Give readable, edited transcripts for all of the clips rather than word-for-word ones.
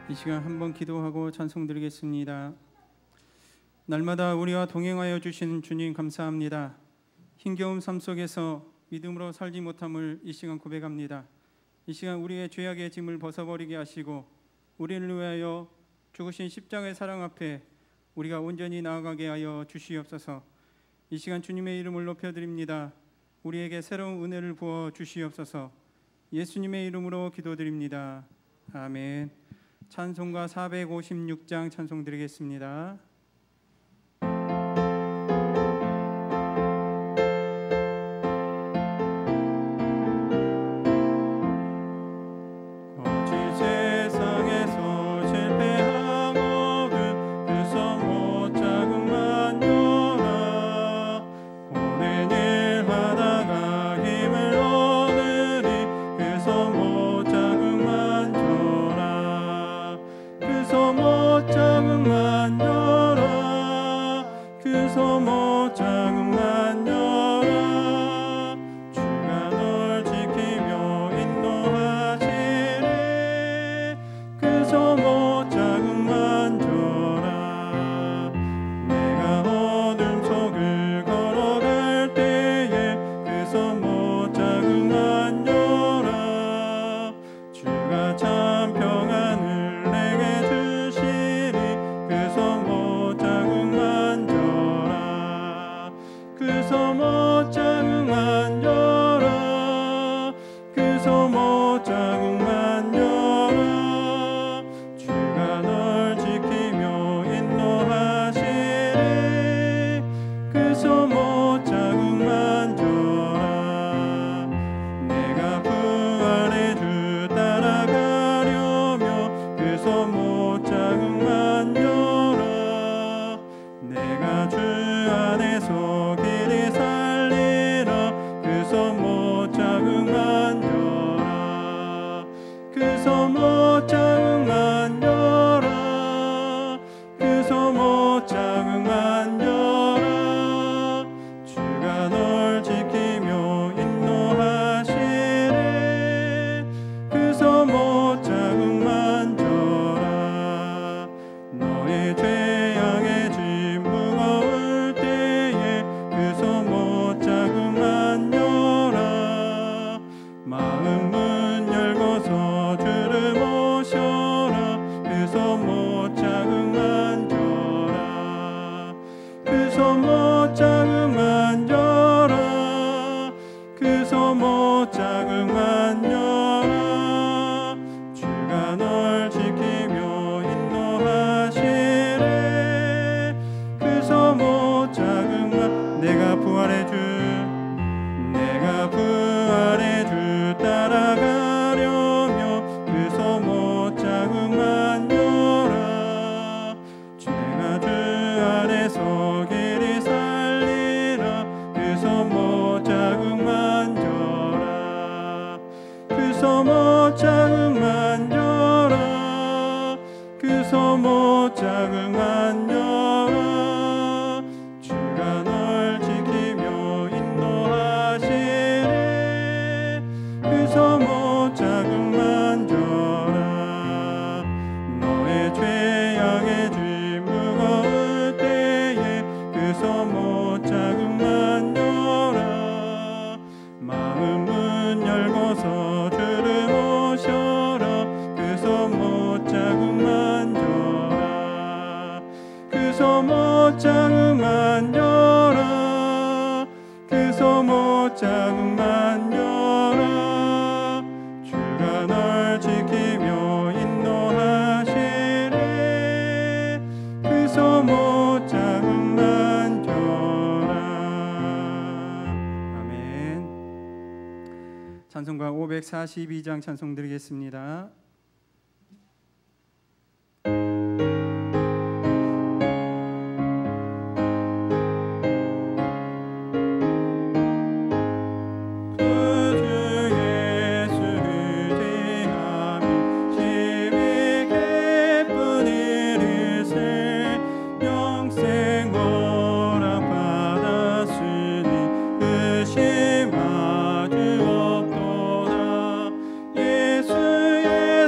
이 시간 한번 기도하고 찬송 드리겠습니다. 날마다 우리와 동행하여 주시는 주님 감사합니다. 힘겨운 삶 속에서 믿음으로 살지 못함을 이 시간 고백합니다. 이 시간 우리의 죄악의 짐을 벗어버리게 하시고 우리를 위하여 죽으신 십자가의 사랑 앞에 우리가 온전히 나아가게 하여 주시옵소서. 이 시간 주님의 이름을 높여드립니다. 우리에게 새로운 은혜를 부어 주시옵소서. 예수님의 이름으로 기도드립니다. 아멘. 찬송가 456장 찬송 드리겠습니다. 찬송가 542장 찬송 드리겠습니다. 예수의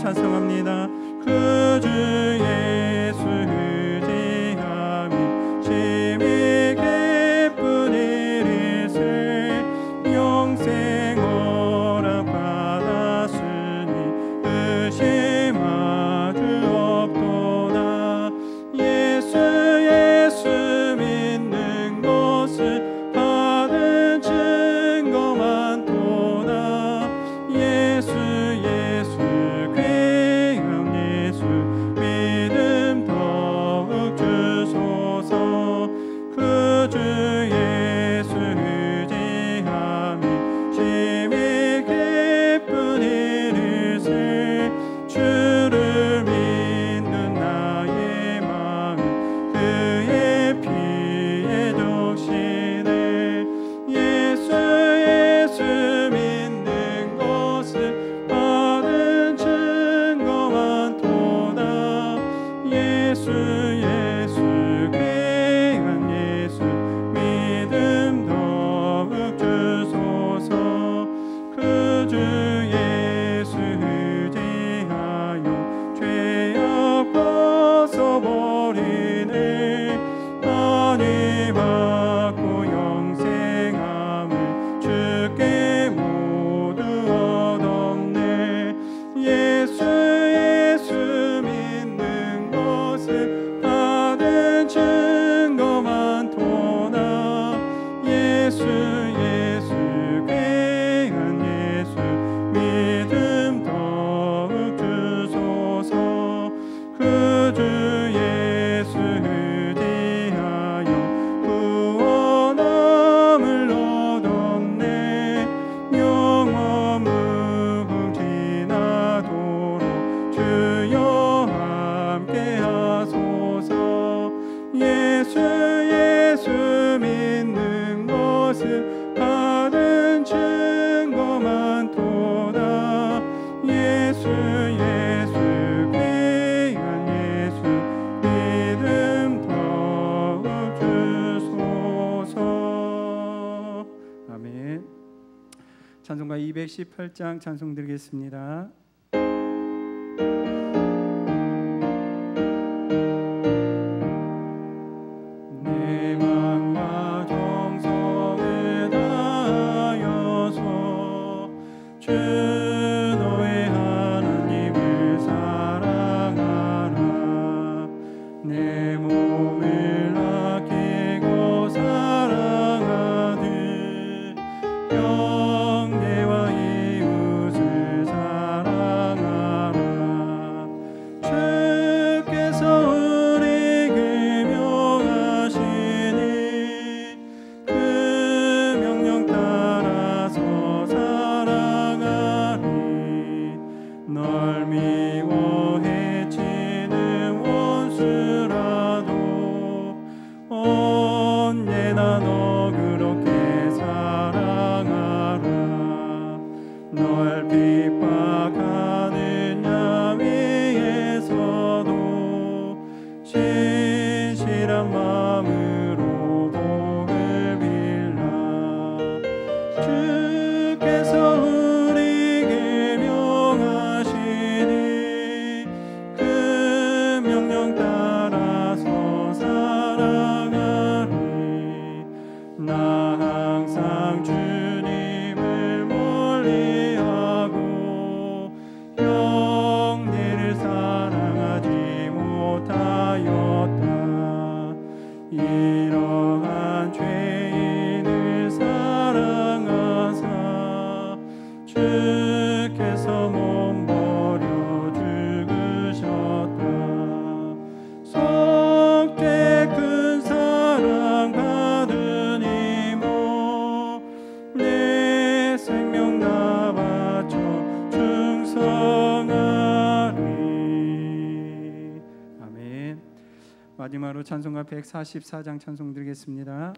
찬송합니다. 그 주 예수 의지함이 심히 기쁜 일일세 영생 허락 받았으니 의심하주 없도다. 예수 믿는 것을 받은 증거 많도다. 예수 귀한 예수 믿음 더욱 주소서. 그 주 예수 의지함이 심히 기쁜 일일세 주를 믿는 나의 마음 그의 피에 적시네. 예수 믿는 것을 받은 증거 많도다. 예수 귀한 예수 믿음 더욱 주소서. 그 주 예수 의지하여 죄악 벗어버리네. 아니 받고 영생함을 주께 모두 얻었네. 예수 믿는 것을 받은 증거 많도다. 예수 귀한 예수 믿음 더욱 주소서. 그 주 예수 의지하여 구원함을 얻었네. 영원 무궁 지나도록 주여 함께 하소서. 예수 믿는 것을 받은 증거 많도다. 예수 귀한 예수 믿음 더욱 주소서. 아멘. 찬송가 218장 찬송 드리겠습니다. 내 마음과 정성을 다하여서 주 너의 하나님을 사랑하라. 내 몸을 아끼고 사랑하듯 형제와 이웃을 사랑하라. 주께서 우리에게 명하시니 그 명령 따라서 사랑하리. 널 미워 해치는 원수라도 언제나 너 그렇게 사랑하라. 널 핍박하는 야위에서도 진실한 마음으로 복을 빌라. 주께서 우리에게 명하시니 그 명령 따라서 사랑하리. 나 항상 주님을 멀리하고 형제를 사랑하지 못하였다. 이러한 죄인을 사랑하사 주께서 몸 버려 죽으셨다. 속죄 큰 사랑 받으니모 내 생명 다 바쳐 충성하리. 아멘. 마지막으로 찬송가 144장 찬송 드리겠습니다.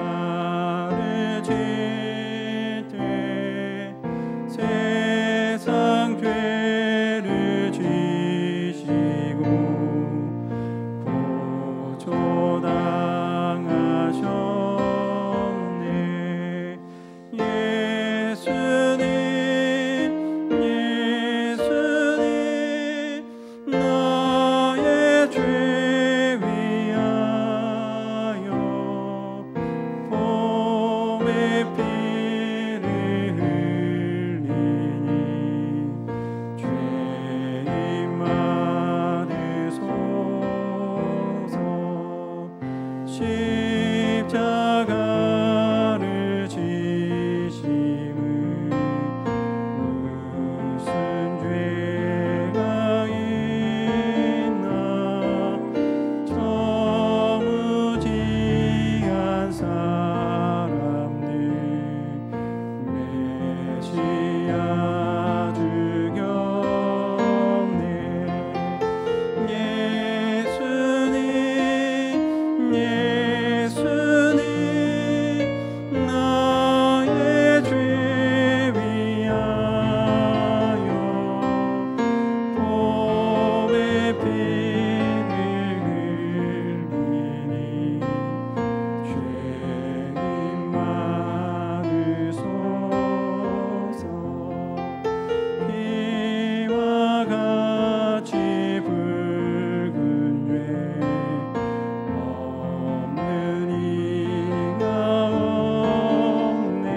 십자가를 십자가를 지심은 무슨 죄가 있나 저무지한 사람들 메시아 주경네 예수님 예수님 나의 죄 위하여 봄의 피를 흘리니 죄인 받으소서 피와 같이 붉은 죄 없는 이가 없네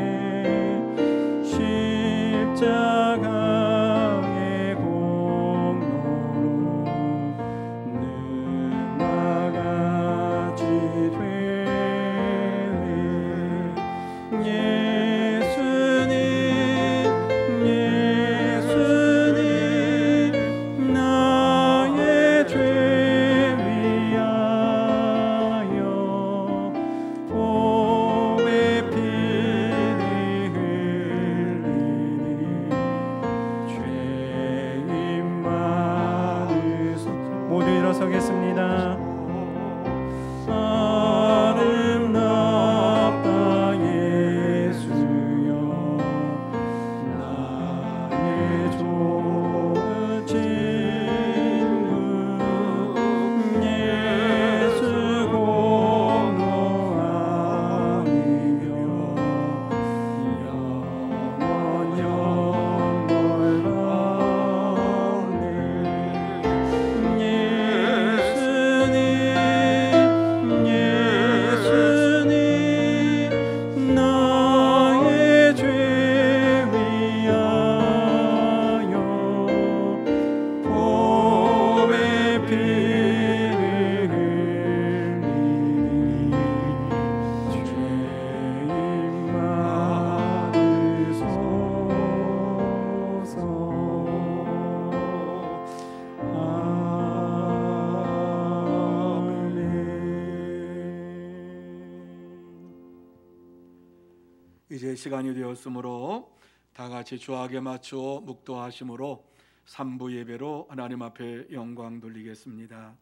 십자가의 공로로 능과 같이 되네 예수님 예수님 나의 죄 위하여 봄의 피를 흘리니 죄인 받으소서 모두 일어서겠습니다. 아름답다 예수여 나의 좋은 친구 예수 공로 아니며 영원 영원하네 예수님 예수님 나의 죄 위하여 봄의 피를 흘리니 죄인 받으소서 이제 시간이 되었으므로 다 같이 주악에 맞추어 묵도하심으로 3부 예배로 하나님 앞에 영광 돌리겠습니다.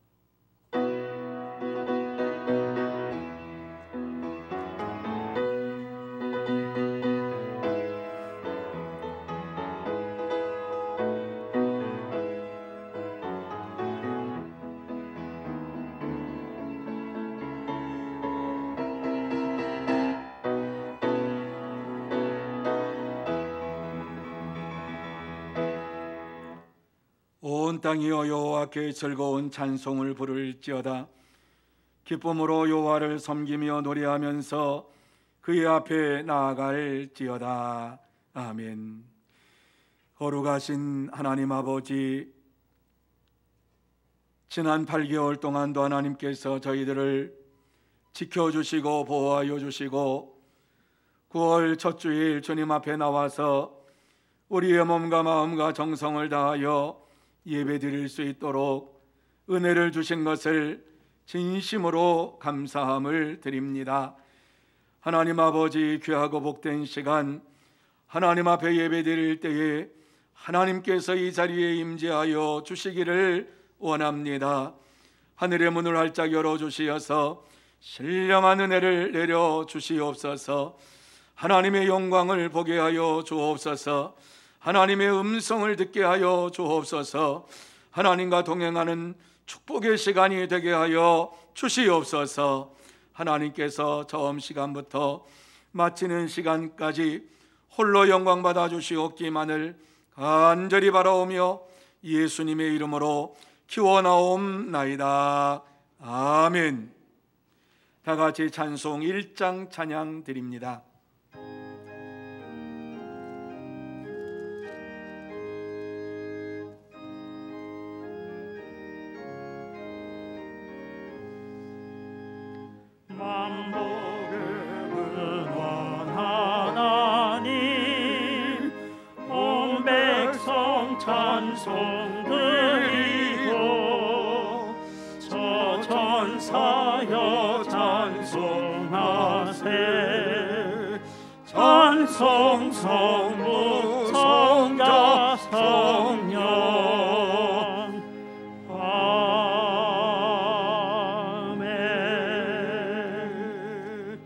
온 땅이여 여호와께 즐거운 찬송을 부를지어다. 기쁨으로 여호와를 섬기며 노래하면서 그의 앞에 나아갈지어다. 아멘. 거룩하신 하나님 아버지, 지난 8개월 동안도 하나님께서 저희들을 지켜주시고 보호하여 주시고 9월 첫 주일 주님 앞에 나와서 우리의 몸과 마음과 정성을 다하여 예배드릴 수 있도록 은혜를 주신 것을 진심으로 감사함을 드립니다. 하나님 아버지, 귀하고 복된 시간 하나님 앞에 예배드릴 때에 하나님께서 이 자리에 임재하여 주시기를 원합니다. 하늘의 문을 활짝 열어주시어서 신령한 은혜를 내려주시옵소서. 하나님의 영광을 보게 하여 주옵소서. 하나님의 음성을 듣게 하여 주옵소서. 하나님과 동행하는 축복의 시간이 되게 하여 주시옵소서. 하나님께서 처음 시간부터 마치는 시간까지 홀로 영광 받아 주시옵기만을 간절히 바라오며 예수님의 이름으로 기원하옵나이다. 아멘. 다 같이 찬송 1장 찬양 드립니다. 만복을 원하나님 온 백성 찬송 드리고 저 전사여 찬송하세 찬송 성부 성자 성령 아멘.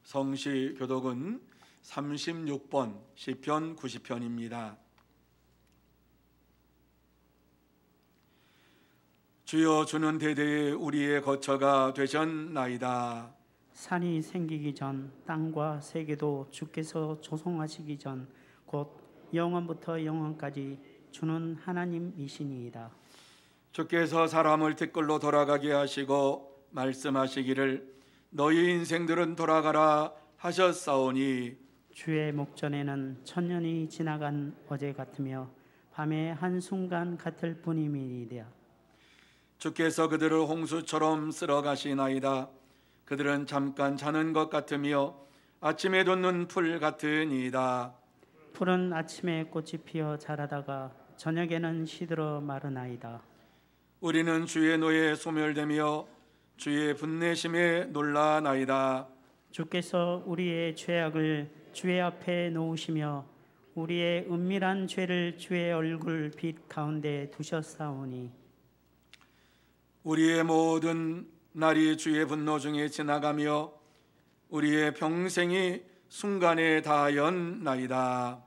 성시 교독은 36번 시편 90편입니다. 주여 주는 대대에 우리의 거처가 되셨나이다. 산이 생기기 전 땅과 세계도 주께서 조성하시기 전 곧 영원부터 영원까지 주는 하나님이시니이다. 주께서 사람을 티끌로 돌아가게 하시고 말씀하시기를 너희 인생들은 돌아가라 하셨사오니 주의 목전에는 천년이 지나간 어제 같으며 밤의 한순간 같을 뿐임이니이다. 주께서 그들을 홍수처럼 쓸어가시나이다. 그들은 잠깐 자는 것 같으며 아침에 돋는 풀 같으니이다. 풀은 아침에 꽃이 피어 자라다가 저녁에는 시들어 마르나이다. 우리는 주의 노에 소멸되며 주의 분내심에 놀라나이다. 주께서 우리의 죄악을 주의 앞에 놓으시며 우리의 은밀한 죄를 주의 얼굴 빛 가운데 두셨사오니 우리의 모든 날이 주의 분노 중에 지나가며 우리의 평생이 순간에 다하였나이다.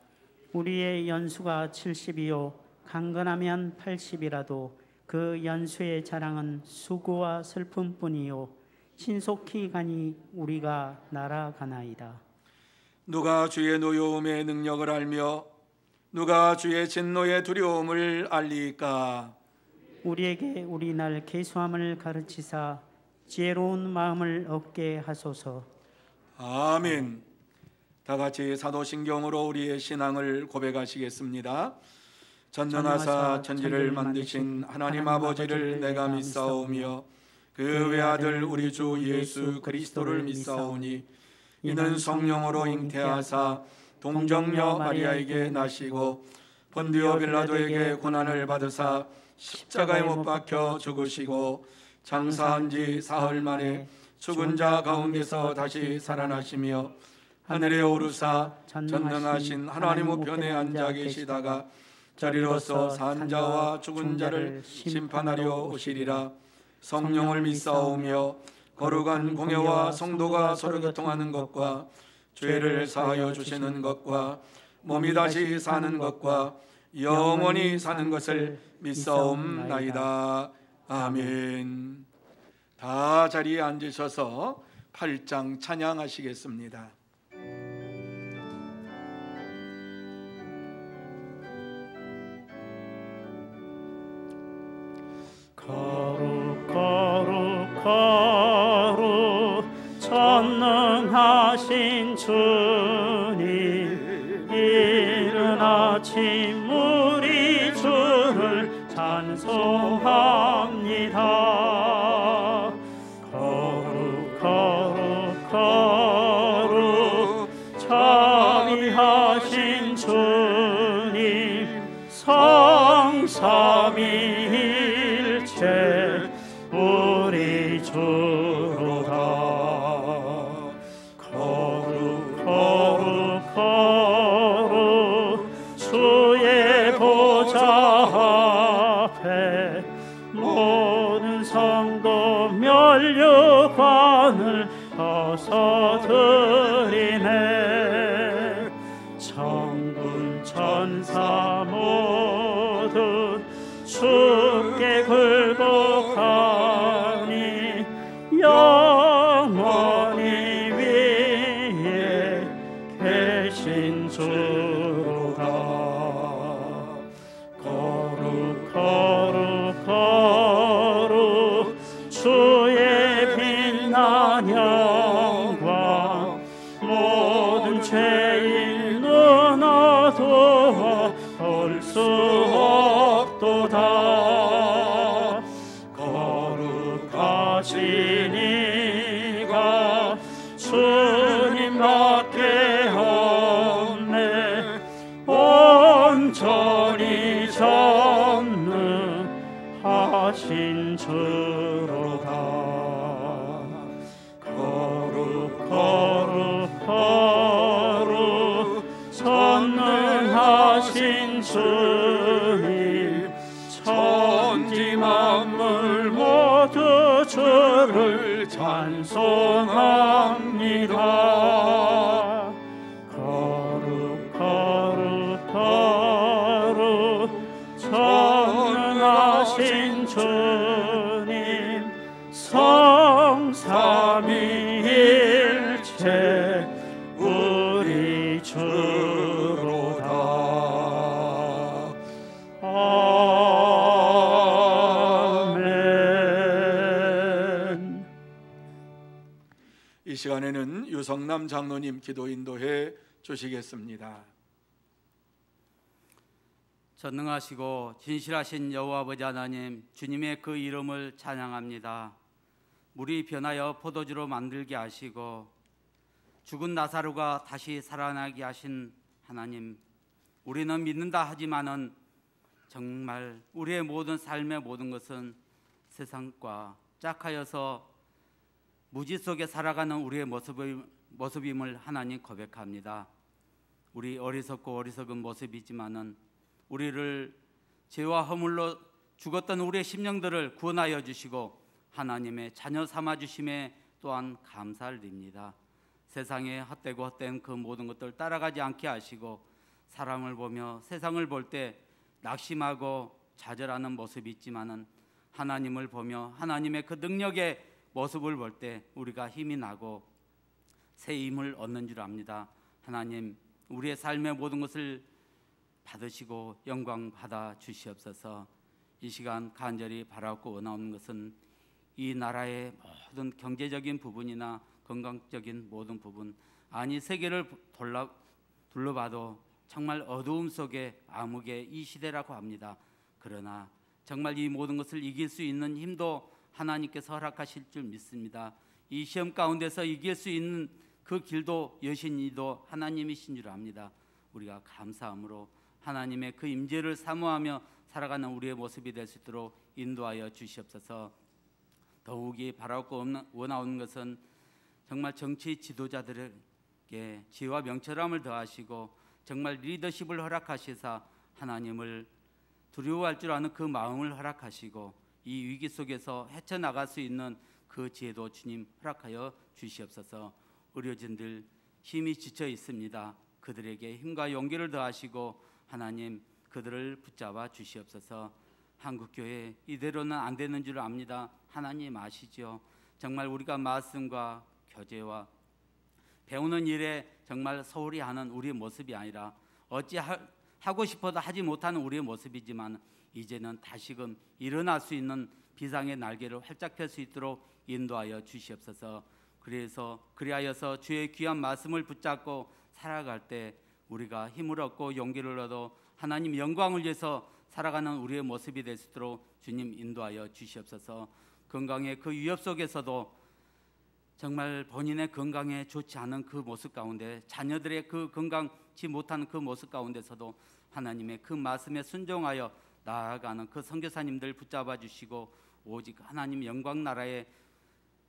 우리의 연수가 70이요 강건하면 80이라도 그 연수의 자랑은 수고와 슬픔뿐이요 신속히 가니 우리가 날아가나이다. 누가 주의 노여움의 능력을 알며 누가 주의 진노의 두려움을 알리까? 우리에게 우리날 계수함을 가르치사 지혜로운 마음을 얻게 하소서. 아멘. 다 같이 사도신경으로 우리의 신앙을 고백하시겠습니다. 전능하사 천지를 만드신 하나님 아버지를 내가 믿사오며 그 외아들 우리 주 예수 그리스도를 믿사오니 이는 성령으로 잉태하사 동정녀 마리아에게 나시고 본디오 빌라도에게 고난을 받으사 십자가에 못 박혀 죽으시고 장사한 지 사흘 만에 죽은 자 가운데서 다시 살아나시며 하늘에 오르사 전능하신 하나님 우편에 앉아 계시다가 자리로서 산 자와 죽은 자를 심판하려 오시리라. 성령을 믿사오며 거룩한 공회와 성도가 서로 교통하는 것과 죄를 사하여 주시는 것과 몸이 다시 사는 것과 영원히 사는 것을 믿사옵나이다. 아멘. 다 자리에 앉으셔서 8장 찬양하시겠습니다. 거룩 거룩 거룩 전능하신 주님 이른 아침 우리 주를 찬송합니다. 거룩 거룩 거룩 자비하신 주님 성삼위일체 우리 주로다. 거룩 거룩 거룩 주의 보좌 앞에 모든 성도 면류관을 벗어드리네. 천군 천사 모두 주께 굴복하니 영원히 위에 계신 주로다. 거룩 거룩 거룩 주의 빛난 영광 모든 죄인 눈 어두워 볼 수 없도다. 거룩하신 전능하신 주로다. 거룩 거룩 거룩 전능하신 주님, 천지 만물 모두 주를 찬송합니다. 거룩 거룩 거룩 전능하신 주님, 성삼위일체 우리 주로다. 아멘. 이 시간에는 유성남 장로님 기도 인도해 주시겠습니다. 전능하시고 진실하신 여호와 아버지 하나님, 주님의 그 이름을 찬양합니다. 물이 변하여 포도주로 만들게 하시고 죽은 나사로가 다시 살아나게 하신 하나님, 우리는 믿는다 하지만은 정말 우리의 모든 삶의 모든 것은 세상과 짝하여서 무지 속에 살아가는 우리의 모습임을 하나님 고백합니다. 우리 어리석고 어리석은 모습이지만은 우리를 죄와 허물로 죽었던 우리의 심령들을 구원하여 주시고 하나님의 자녀 삼아 주심에 또한 감사를 드립니다. 세상에 헛되고 헛된 그 모든 것들 따라가지 않게 하시고 사람을 보며 세상을 볼 때 낙심하고 좌절하는 모습이 있지만은 하나님을 보며 하나님의 그 능력의 모습을 볼 때 우리가 힘이 나고 새 힘을 얻는 줄 압니다. 하나님, 우리의 삶의 모든 것을 받으시고 영광 받아 주시옵소서. 이 시간 간절히 바라고 원하는 것은 이 나라의 모든 경제적인 부분이나 건강적인 모든 부분, 아니 세계를 둘러봐도 정말 어두움 속에 암흑의 이 시대라고 합니다. 그러나 정말 이 모든 것을 이길 수 있는 힘도 하나님께서 허락하실 줄 믿습니다. 이 시험 가운데서 이길 수 있는 그 길도 여신이도 하나님이신 줄 압니다. 우리가 감사함으로 하나님의 그 임재를 사모하며 살아가는 우리의 모습이 될 수 있도록 인도하여 주시옵소서. 더욱이 바라고 원하는 것은 정말 정치 지도자들에게 지혜와 명철함을 더하시고 정말 리더십을 허락하시사 하나님을 두려워할 줄 아는 그 마음을 허락하시고 이 위기 속에서 헤쳐나갈 수 있는 그 지혜도 주님 허락하여 주시옵소서. 의료진들 힘이 지쳐 있습니다. 그들에게 힘과 용기를 더하시고 하나님 그들을 붙잡아 주시옵소서. 한국교회 이대로는 안 되는 줄 압니다. 하나님 아시죠? 정말 우리가 말씀과 교제와 배우는 일에 정말 소홀히 하는 우리의 모습이 아니라 어찌 하고 싶어도 하지 못하는 우리의 모습이지만 이제는 다시금 일어날 수 있는 비상의 날개를 활짝 펼 수 있도록 인도하여 주시옵소서. 그리하여서 주의 귀한 말씀을 붙잡고 살아갈 때 우리가 힘을 얻고 용기를 얻어 하나님 영광을 위해서 살아가는 우리의 모습이 될 수 있도록 주님 인도하여 주시옵소서. 건강의 그 위협 속에서도 정말 본인의 건강에 좋지 않은 그 모습 가운데 자녀들의 그 건강치 못하는 그 모습 가운데서도 하나님의 그 말씀에 순종하여 나아가는 그 선교사님들 붙잡아 주시고 오직 하나님 영광 나라에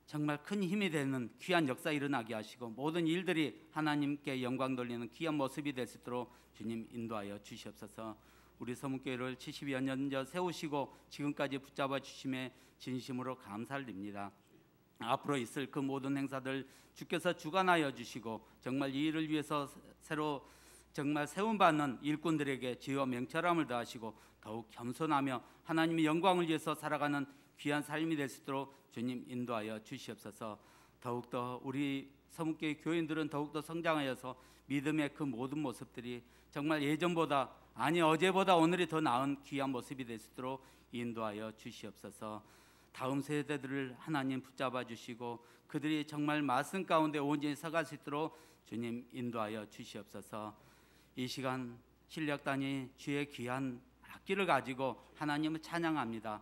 정말 큰 힘이 되는 귀한 역사 일어나게 하시고 모든 일들이 하나님께 영광 돌리는 귀한 모습이 될 수 있도록 주님 인도하여 주시옵소서. 우리 서문교회를 70여 년 전 세우시고 지금까지 붙잡아 주심에 진심으로 감사를 드립니다. 앞으로 있을 그 모든 행사들 주께서 주관하여 주시고 정말 이 일을 위해서 새로 정말 세움받는 일꾼들에게 지혜와 명철함을 더하시고 더욱 겸손하며 하나님의 영광을 위해서 살아가는 귀한 삶이 될 수 있도록 주님 인도하여 주시옵소서. 더욱더 우리 서문교회 교인들은 더욱더 성장하여서 믿음의 그 모든 모습들이 정말 예전보다 아니 어제보다 오늘이 더 나은 귀한 모습이 될 수 있도록 인도하여 주시옵소서. 다음 세대들을 하나님 붙잡아 주시고 그들이 정말 말씀 가운데 온전히 서갈 수 있도록 주님 인도하여 주시옵소서. 이 시간 신력단이 주의 귀한 악기를 가지고 하나님을 찬양합니다.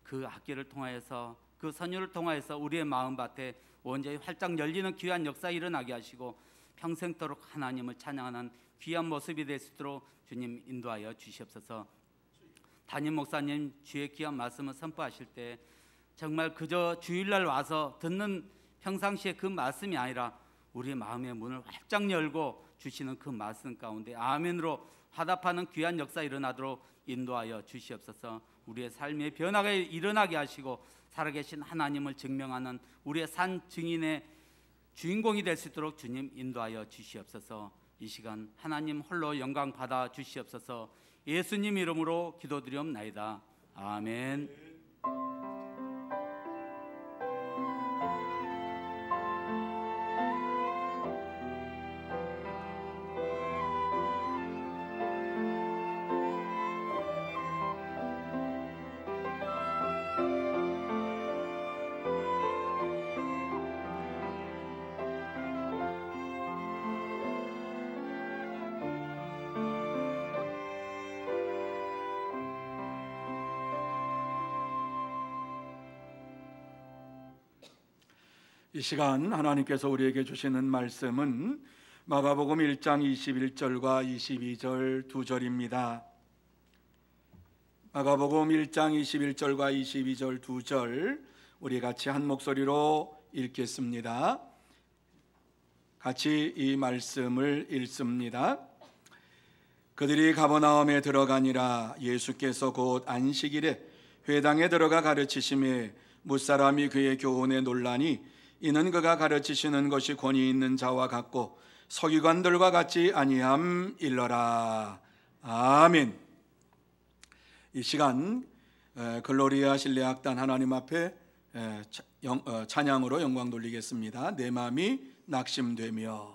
그 악기를 통하여서 그 선율을 통하여서 우리의 마음밭에 온전히 활짝 열리는 귀한 역사 일어나게 하시고 평생토록 하나님을 찬양하는 귀한 모습이 될 수 있도록 주님 인도하여 주시옵소서. 담임 목사님 주의 귀한 말씀을 선포하실 때 정말 그저 주일날 와서 듣는 평상시에 그 말씀이 아니라 우리의 마음의 문을 활짝 열고 주시는 그 말씀 가운데 아멘으로 화답하는 귀한 역사 일어나도록 인도하여 주시옵소서. 우리의 삶의 변화가 일어나게 하시고 살아계신 하나님을 증명하는 우리의 산 증인의 주인공이 될 수 있도록 주님 인도하여 주시옵소서. 이 시간 하나님 홀로 영광 받아 주시옵소서. 예수님 이름으로 기도드리옵나이다. 아멘. 이 시간 하나님께서 우리에게 주시는 말씀은 마가복음 1장 21절과 22절 두 절입니다. 마가복음 1장 21절과 22절 두 절 우리 같이 한 목소리로 읽겠습니다. 같이 이 말씀을 읽습니다. 그들이 가버나움에 들어가니라. 예수께서 곧 안식일에 회당에 들어가 가르치심에 무사람이 그의 교훈에 놀라니 이는 그가 가르치시는 것이 권위 있는 자와 같고 서기관들과 같지 아니함일러라. 아멘. 이 시간 글로리아 신뢰악단 하나님 앞에 찬양으로 영광 돌리겠습니다. 내 마음이 낙심되며.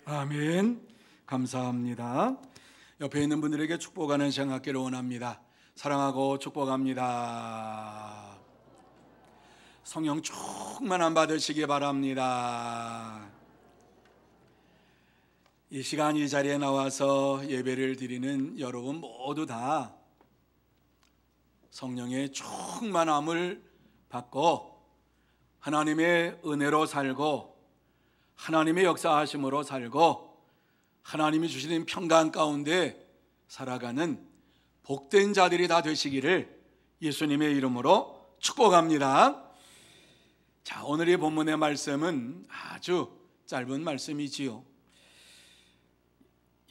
아멘. 감사합니다. 옆에 있는 분들에게 축복하는 시간 갖기를 원합니다. 사랑하고 축복합니다. 성령 충만함 받으시기 바랍니다. 이 시간 이 자리에 나와서 예배를 드리는 여러분 모두 다 성령의 충만함을 받고 하나님의 은혜로 살고 하나님의 역사하심으로 살고 하나님이 주시는 평강 가운데 살아가는 복된 자들이 다 되시기를 예수님의 이름으로 축복합니다. 자, 오늘의 본문의 말씀은 아주 짧은 말씀이지요.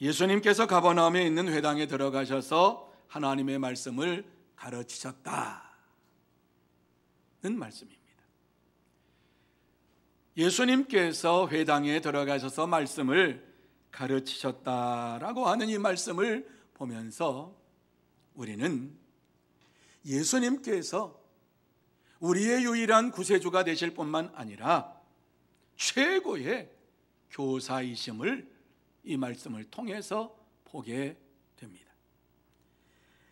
예수님께서 가버나움에 있는 회당에 들어가셔서 하나님의 말씀을 가르치셨다는 말씀입니다. 예수님께서 회당에 들어가셔서 말씀을 가르치셨다라고 하는 이 말씀을 보면서 우리는 예수님께서 우리의 유일한 구세주가 되실 뿐만 아니라 최고의 교사이심을 이 말씀을 통해서 보게 됩니다.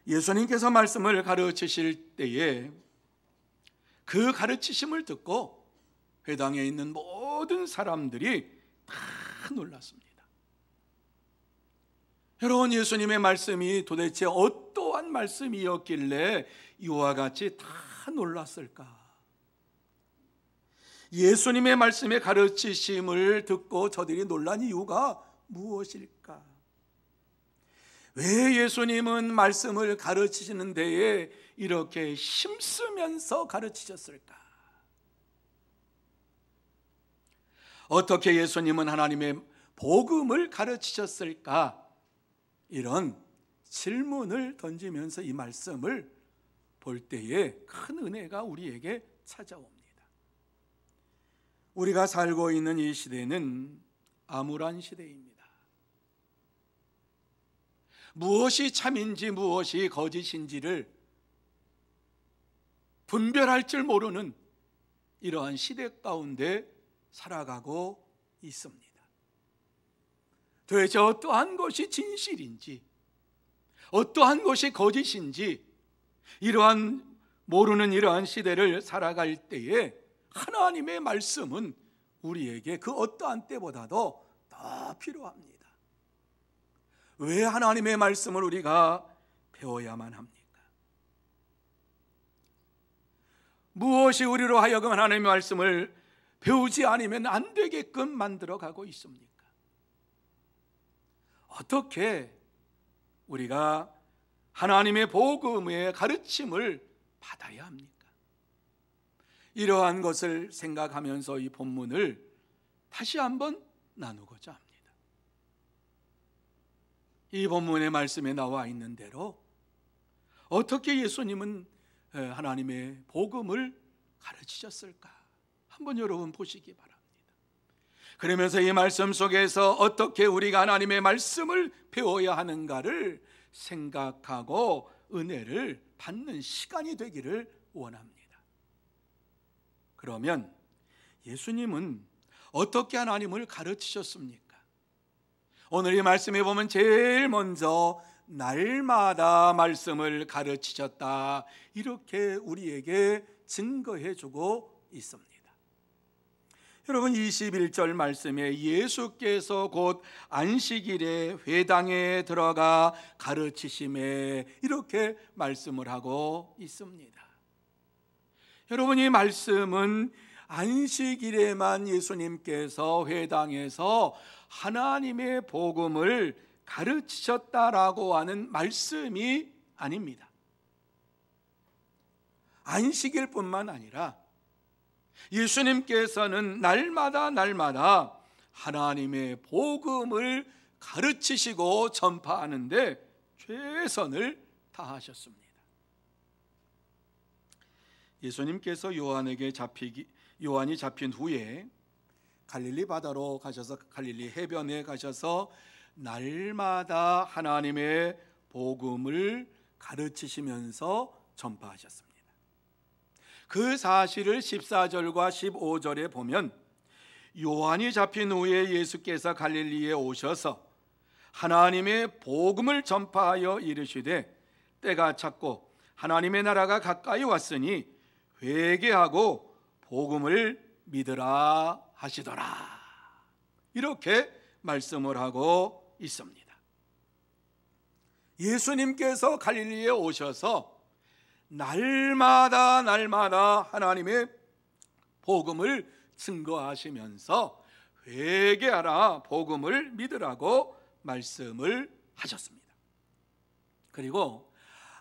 예수님께서 말씀을 가르치실 때에 그 가르치심을 듣고 회당에 있는 모든 사람들이 다 놀랐습니다. 여러분, 예수님의 말씀이 도대체 어떠한 말씀이었길래 이와 같이 다 놀랐을까? 예수님의 말씀의 가르치심을 듣고 저들이 놀란 이유가 무엇일까? 왜 예수님은 말씀을 가르치시는 데에 이렇게 힘쓰면서 가르치셨을까? 어떻게 예수님은 하나님의 복음을 가르치셨을까? 이런 질문을 던지면서 이 말씀을 볼 때에 큰 은혜가 우리에게 찾아옵니다. 우리가 살고 있는 이 시대는 암울한 시대입니다. 무엇이 참인지 무엇이 거짓인지를 분별할 줄 모르는 이러한 시대 가운데 살아가고 있습니다. 도대체 어떠한 것이 진실인지 어떠한 것이 거짓인지 모르는 이러한 시대를 살아갈 때에 하나님의 말씀은 우리에게 그 어떠한 때보다도 더 필요합니다. 왜 하나님의 말씀을 우리가 배워야만 합니까? 무엇이 우리로 하여금 하나님의 말씀을 배우지 않으면 안 되게끔 만들어가고 있습니까? 어떻게 우리가 하나님의 복음의 가르침을 받아야 합니까? 이러한 것을 생각하면서 이 본문을 다시 한번 나누고자 합니다. 이 본문의 말씀에 나와 있는 대로 어떻게 예수님은 하나님의 복음을 가르치셨을까? 한번 여러분 보시기 바랍니다. 그러면서 이 말씀 속에서 어떻게 우리가 하나님의 말씀을 배워야 하는가를 생각하고 은혜를 받는 시간이 되기를 원합니다. 그러면 예수님은 어떻게 하나님을 가르치셨습니까? 오늘 이 말씀에 보면 제일 먼저 날마다 말씀을 가르치셨다, 이렇게 우리에게 증거해 주고 있습니다. 여러분, 21절 말씀에 예수께서 곧 안식일에 회당에 들어가 가르치심에, 이렇게 말씀을 하고 있습니다. 여러분, 이 말씀은 안식일에만 예수님께서 회당에서 하나님의 복음을 가르치셨다라고 하는 말씀이 아닙니다. 안식일뿐만 아니라 예수님께서는 날마다 하나님의 복음을 가르치시고 전파하는데 최선을 다하셨습니다. 예수님께서 요한이 잡힌 후에 갈릴리 바다로 가셔서 갈릴리 해변에 가셔서 날마다 하나님의 복음을 가르치시면서 전파하셨습니다. 그 사실을 14절과 15절에 보면 요한이 잡힌 후에 예수께서 갈릴리에 오셔서 하나님의 복음을 전파하여 이르시되 때가 찼고 하나님의 나라가 가까이 왔으니 회개하고 복음을 믿으라 하시더라. 이렇게 말씀을 하고 있습니다. 예수님께서 갈릴리에 오셔서 날마다 하나님의 복음을 증거하시면서 회개하라, 복음을 믿으라고 말씀을 하셨습니다. 그리고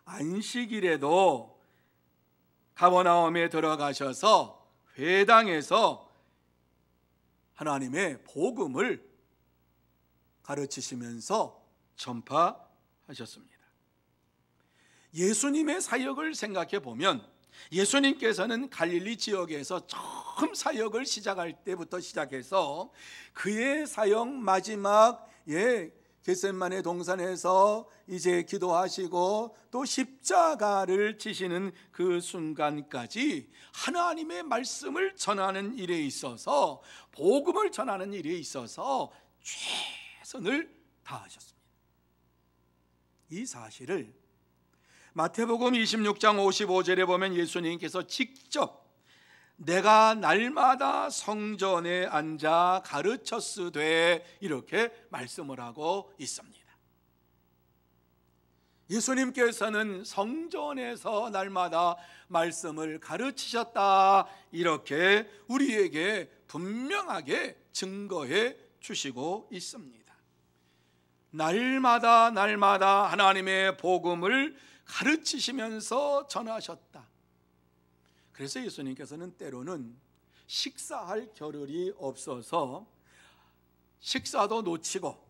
안식일에도 가버나움에 들어가셔서 회당에서 하나님의 복음을 가르치시면서 전파하셨습니다. 예수님의 사역을 생각해 보면 예수님께서는 갈릴리 지역에서 처음 사역을 시작할 때부터 시작해서 그의 사역 마지막에 겟세마네 동산에서 이제 기도하시고 또 십자가를 지시는 그 순간까지 하나님의 말씀을 전하는 일에 있어서, 복음을 전하는 일에 있어서 최선을 다하셨습니다. 이 사실을 마태복음 26장 55절에 보면 예수님께서 직접 내가 날마다 성전에 앉아 가르쳤으되 이렇게 말씀을 하고 있습니다. 예수님께서는 성전에서 날마다 말씀을 가르치셨다, 이렇게 우리에게 분명하게 증거해 주시고 있습니다. 날마다 하나님의 복음을 가르치시면서 전하셨다. 그래서 예수님께서는 때로는 식사할 겨를이 없어서 식사도 놓치고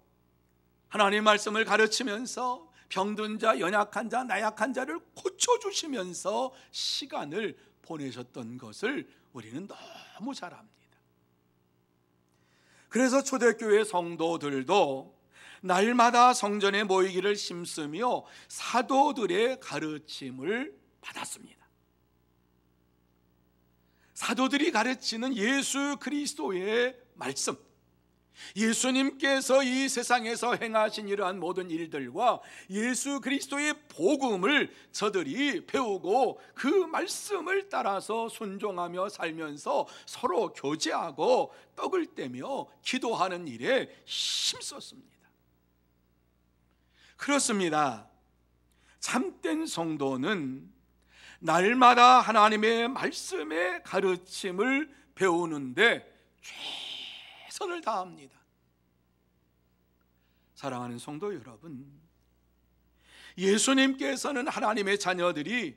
하나님 말씀을 가르치면서 병든 자, 연약한 자, 나약한 자를 고쳐주시면서 시간을 보내셨던 것을 우리는 너무 잘 압니다. 그래서 초대교회 성도들도 날마다 성전에 모이기를 힘쓰며 사도들의 가르침을 받았습니다. 사도들이 가르치는 예수 그리스도의 말씀, 예수님께서 이 세상에서 행하신 이러한 모든 일들과 예수 그리스도의 복음을 저들이 배우고 그 말씀을 따라서 순종하며 살면서 서로 교제하고 떡을 떼며 기도하는 일에 힘썼습니다. 그렇습니다. 참된 성도는 날마다 하나님의 말씀의 가르침을 배우는데 최선을 다합니다. 사랑하는 성도 여러분, 예수님께서는 하나님의 자녀들이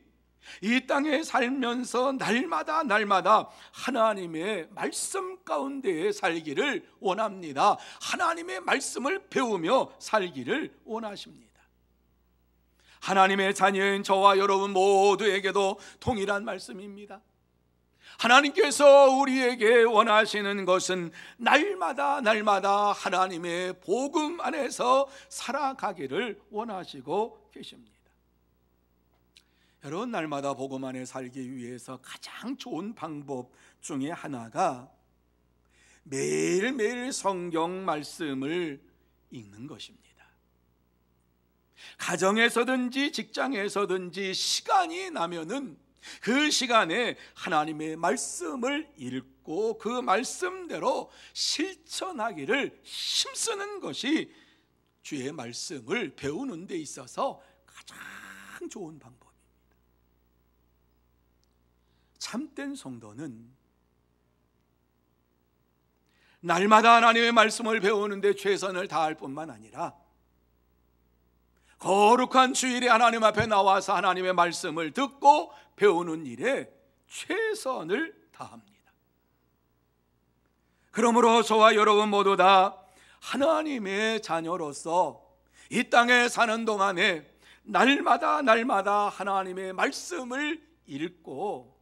이 땅에 살면서 날마다 하나님의 말씀 가운데에 살기를 원합니다. 하나님의 말씀을 배우며 살기를 원하십니다. 하나님의 자녀인 저와 여러분 모두에게도 동일한 말씀입니다. 하나님께서 우리에게 원하시는 것은 날마다 하나님의 복음 안에서 살아가기를 원하시고 계십니다. 여러분, 날마다 복음 안에 살기 위해서 가장 좋은 방법 중에 하나가 매일매일 성경 말씀을 읽는 것입니다. 가정에서든지 직장에서든지 시간이 나면은 그 시간에 하나님의 말씀을 읽고 그 말씀대로 실천하기를 힘쓰는 것이 주의 말씀을 배우는 데 있어서 가장 좋은 방법입니다. 참된 성도는 날마다 하나님의 말씀을 배우는데 최선을 다할 뿐만 아니라 거룩한 주일에 하나님 앞에 나와서 하나님의 말씀을 듣고 배우는 일에 최선을 다합니다. 그러므로 저와 여러분 모두 다 하나님의 자녀로서 이 땅에 사는 동안에 날마다 하나님의 말씀을 읽고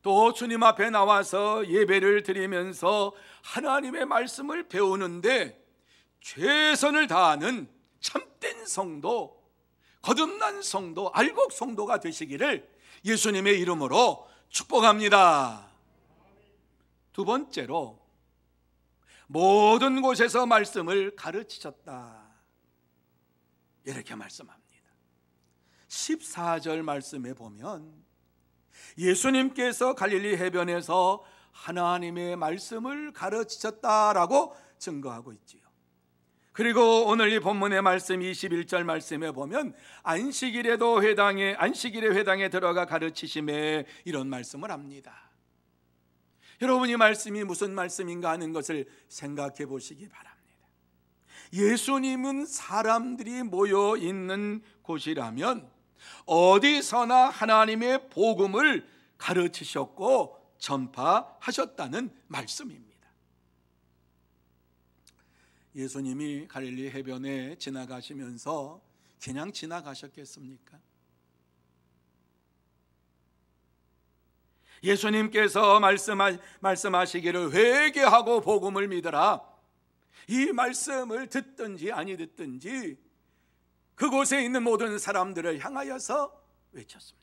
또 주님 앞에 나와서 예배를 드리면서 하나님의 말씀을 배우는데 최선을 다하는 참된 성도, 거듭난 성도, 알곡 성도가 되시기를 예수님의 이름으로 축복합니다. 두 번째로, 모든 곳에서 말씀을 가르치셨다. 이렇게 말씀합니다. 14절 말씀에 보면 예수님께서 갈릴리 해변에서 하나님의 말씀을 가르치셨다라고 증거하고 있지요. 그리고 오늘 이 본문의 말씀 21절 말씀에 보면 안식일에 회당에 들어가 가르치심에 이런 말씀을 합니다. 여러분, 이 말씀이 무슨 말씀인가 하는 것을 생각해 보시기 바랍니다. 예수님은 사람들이 모여 있는 곳이라면 어디서나 하나님의 복음을 가르치셨고 전파하셨다는 말씀입니다. 예수님이 갈릴리 해변에 지나가시면서 그냥 지나가셨겠습니까? 예수님께서 말씀하시기를 회개하고 복음을 믿으라, 이 말씀을 듣든지 아니 듣든지 그곳에 있는 모든 사람들을 향하여서 외쳤습니다.